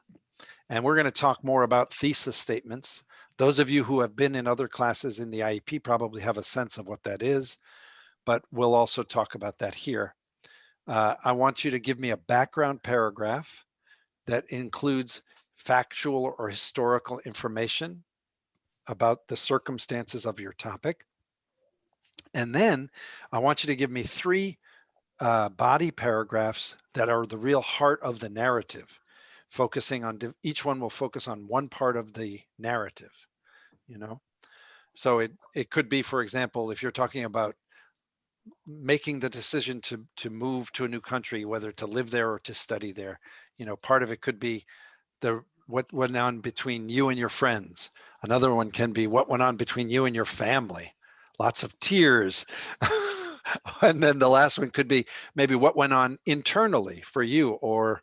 And we're going to talk more about thesis statements. Those of you who have been in other classes in the IEP probably have a sense of what that is, but we'll also talk about that here. I want you to give me a background paragraph that includes factual or historical information about the circumstances of your topic. And then I want you to give me 3 body paragraphs that are the real heart of the narrative, focusing on, each one will focus on one part of the narrative, you know? So it could be, for example, if you're talking about making the decision to move to a new country, whether to live there or to study there, you know, part of it could be what went on between you and your friends. Another one can be what went on between you and your family. Lots of tears. And then the last one could be maybe what went on internally for you, or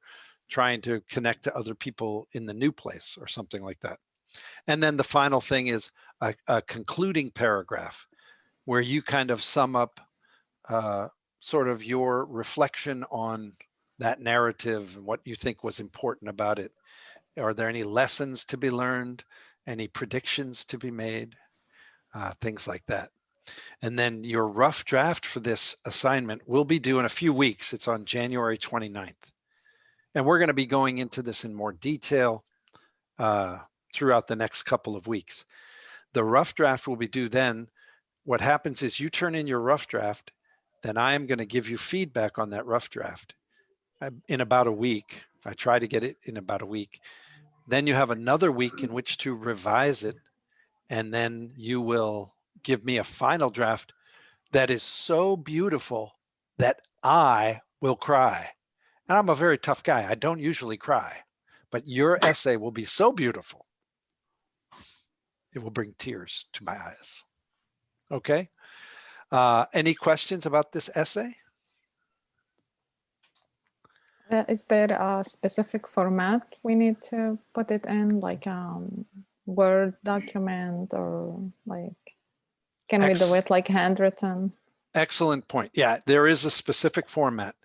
trying to connect to other people in the new place or something like that. And then the final thing is a concluding paragraph where you kind of sum up sort of your reflection on that narrative and what you think was important about it. Are there any lessons to be learned? Any predictions to be made? Things like that. And then your rough draft for this assignment will be due in a few weeks. It's on January 29th. And we're going to be going into this in more detail throughout the next couple of weeks. The rough draft will be due then. What happens is you turn in your rough draft, then I am going to give you feedback on that rough draft in about a week. I try to get it in about a week. Then you have another week in which to revise it. And then you will give me a final draft that is so beautiful that I will cry. And I'm a very tough guy. I don't usually cry, but your essay will be so beautiful. It will bring tears to my eyes. Okay. Any questions about this essay? Is there a specific format we need to put it in, like Word document, or like, can we do it like handwritten? Excellent point. Yeah, there is a specific format,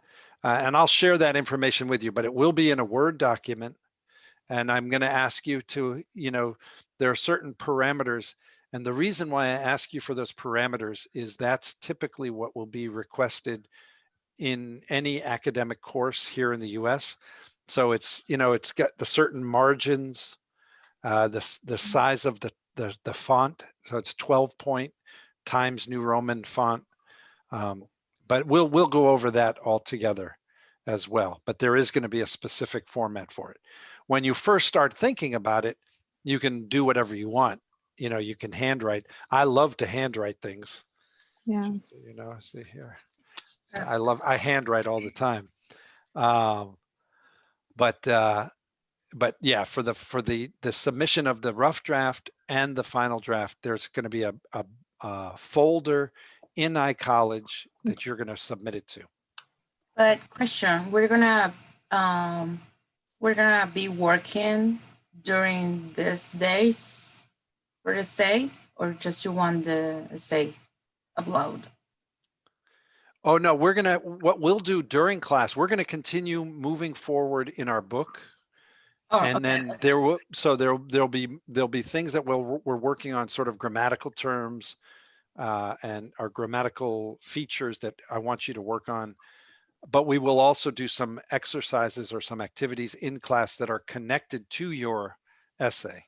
and I'll share that information with you, but it will be in a Word document. And I'm going to ask you to, you know, there are certain parameters. And the reason why I ask you for those parameters is that's typically what will be requested in any academic course here in the US. So it's, you know, it's got the certain margins, the size of the font. So it's 12 point Times New Roman font. But we'll go over that all together as well. But there is going to be a specific format for it. When you first start thinking about it, you can do whatever you want. You know, you can handwrite. I love to handwrite things. Yeah. You know, see here. I handwrite all the time. But yeah, for the submission of the rough draft and the final draft, there's going to be a folder in iCollege that you're going to submit it to. But question, we're gonna be working during these days for the essay, or just you want the essay upload? Oh no, what we'll do during class, we're gonna continue moving forward in our book. Oh, and okay, then there'll be things that we're working on, sort of grammatical terms and our grammatical features that I want you to work on. But we will also do some exercises or some activities in class that are connected to your essay,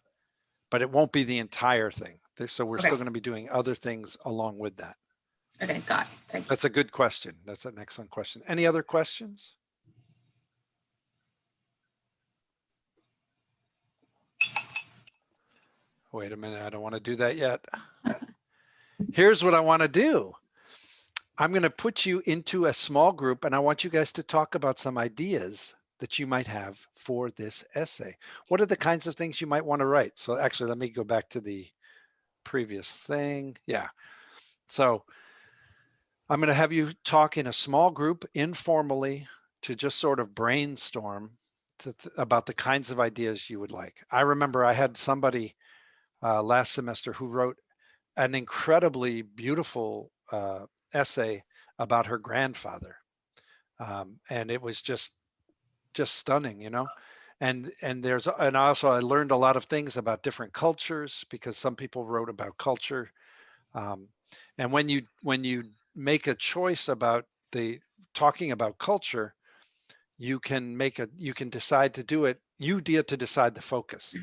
but it won't be the entire thing. So we're still going to be doing other things along with that. Okay, got it. Thank you. That's a good question. That's an excellent question. Any other questions? Wait a minute, I don't want to do that yet. Here's what I want to do. I'm going to put you into a small group and I want you guys to talk about some ideas that you might have for this essay. What are the kinds of things you might want to write? So actually, let me go back to the previous thing. Yeah. So I'm going to have you talk in a small group informally to just sort of brainstorm about the kinds of ideas you would like. I remember I had somebody last semester who wrote an incredibly beautiful essay about her grandfather. And it was just stunning, you know. And also I learned a lot of things about different cultures because some people wrote about culture. And when you make a choice about talking about culture, you can decide to do it. You get to decide the focus.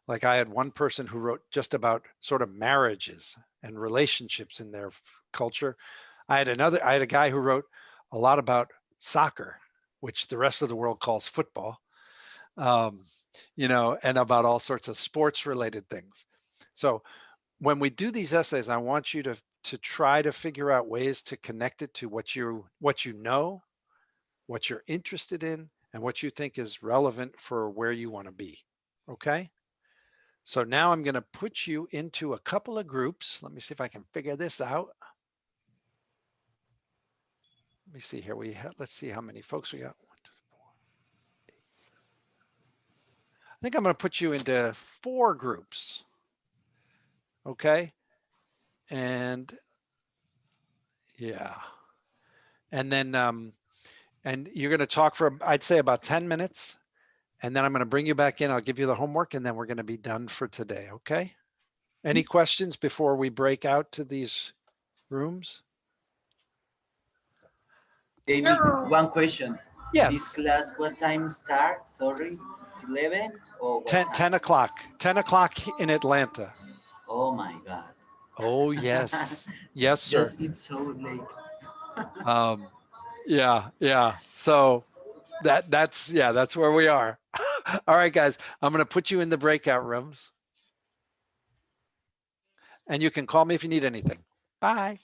Like I had one person who wrote just about sort of marriages and relationships in their culture. I had a guy who wrote a lot about soccer, which the rest of the world calls football, you know, and about all sorts of sports related things. So when we do these essays, I want you to try to figure out ways to connect it to what you know, what you're interested in, and what you think is relevant for where you want to be. Okay? So now I'm going to put you into a couple of groups. Let me see if I can figure this out. Let me see here. Let's see how many folks we got. 1, 2, 4, 8. I think I'm going to put you into 4 groups. Okay? And yeah. And then and you're going to talk for, I'd say, about 10 minutes. And then I'm going to bring you back in. I'll give you the homework and then we're going to be done for today. Okay? Any questions before we break out to these rooms? David, one question. Yes. This class, what time start? Sorry, it's 11 or what 10, time? 10 o'clock. 10 o'clock in Atlanta. Oh my God. Oh, yes. Yes, sir. Just it's so late. Yeah. So that's where we are. All right, guys, I'm going to put you in the breakout rooms. And you can call me if you need anything. Bye.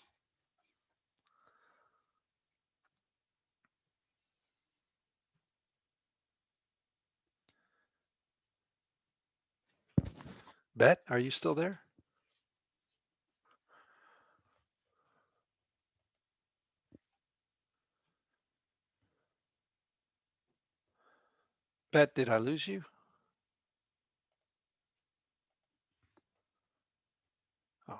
Bet, are you still there? Bet, did I lose you? Okay.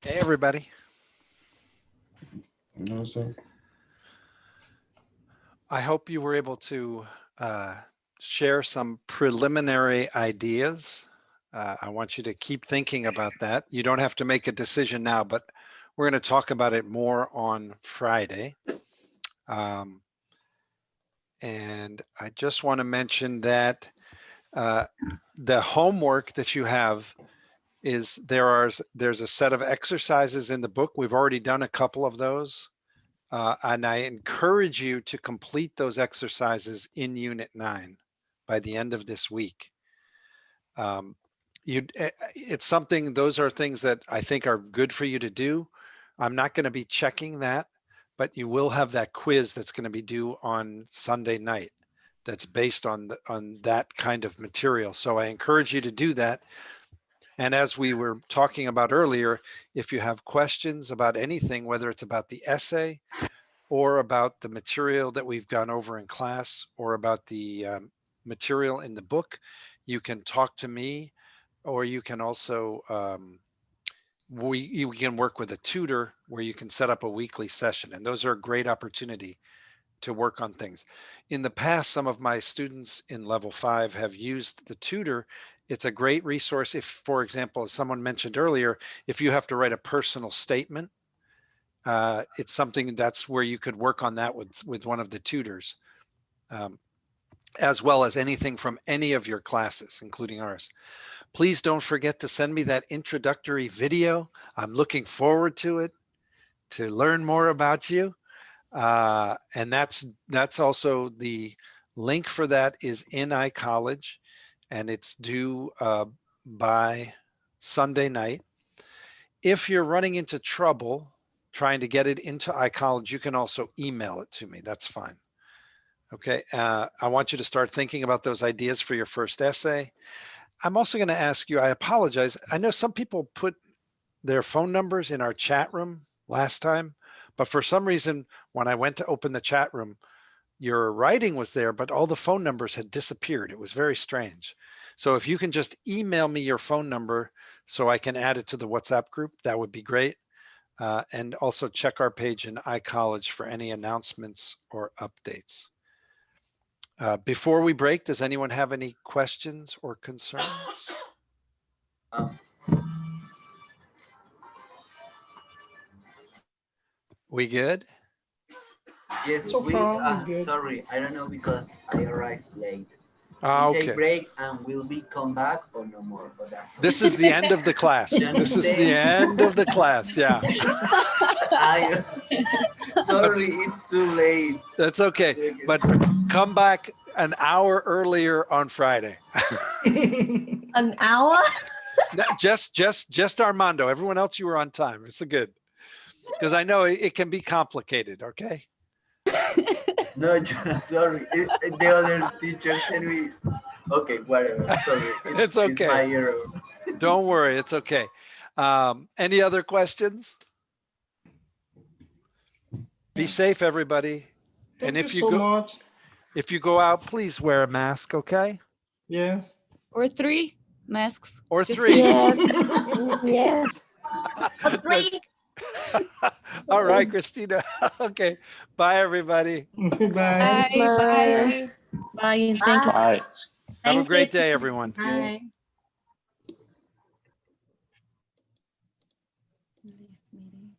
Hey, everybody. No, sir. I hope you were able to share some preliminary ideas. I want you to keep thinking about that. You don't have to make a decision now, but we're going to talk about it more on Friday. And I just want to mention that the homework that you have is there's a set of exercises in the book. We've already done a couple of those. And I encourage you to complete those exercises in Unit 9 by the end of this week. It's something, those are things that I think are good for you to do. I'm not going to be checking that, but you will have that quiz that's going to be due on Sunday night that's based on that kind of material. So I encourage you to do that. And as we were talking about earlier, if you have questions about anything, whether it's about the essay or about the material that we've gone over in class or about the material in the book, you can talk to me, or you can also, we can work with a tutor where you can set up a weekly session. And those are a great opportunity to work on things. In the past, some of my students in level 5 have used the tutor. It's a great resource if, for example, as someone mentioned earlier, if you have to write a personal statement, it's something that's where you could work on that with one of the tutors, as well as anything from any of your classes, including ours. Please don't forget to send me that introductory video. I'm looking forward to it, to learn more about you. And that's also the link for that is in iCollege, and it's due by Sunday night. If you're running into trouble trying to get it into iCollege, you can also email it to me. That's fine. Okay. I want you to start thinking about those ideas for your first essay. I'm also going to ask you, I apologize. I know some people put their phone numbers in our chat room last time, but for some reason, when I went to open the chat room, your writing was there, but all the phone numbers had disappeared. It was very strange. So if you can just email me your phone number so I can add it to the WhatsApp group, that would be great. And also check our page in iCollege for any announcements or updates. Before we break, does anyone have any questions or concerns? We good? Yes, So we, far, it's good. sorry, I don't know because I arrived late. Ah, We take okay. break and will we come back or no more? But that's This is the end of the class. This is the end of the class. Yeah. Sorry, it's too late. That's okay. But come back an hour earlier on Friday. An hour? No, just Armando. Everyone else, you were on time. It's a good. Because I know it can be complicated. Okay. No, sorry. The other teacher said we. Okay, whatever. Sorry. It's okay. It's my error. Don't worry. It's okay. Any other questions? Be safe, everybody. Thank you so much. If you go out, please wear a mask. Okay. Yes. Or 3 masks. Or 3. Yes. Yes. Or 3. All right, Christina. Okay. Bye, everybody. Bye. Bye. Bye. Bye, and thank you. Bye. Have a great day, everyone. Bye. Leave meeting.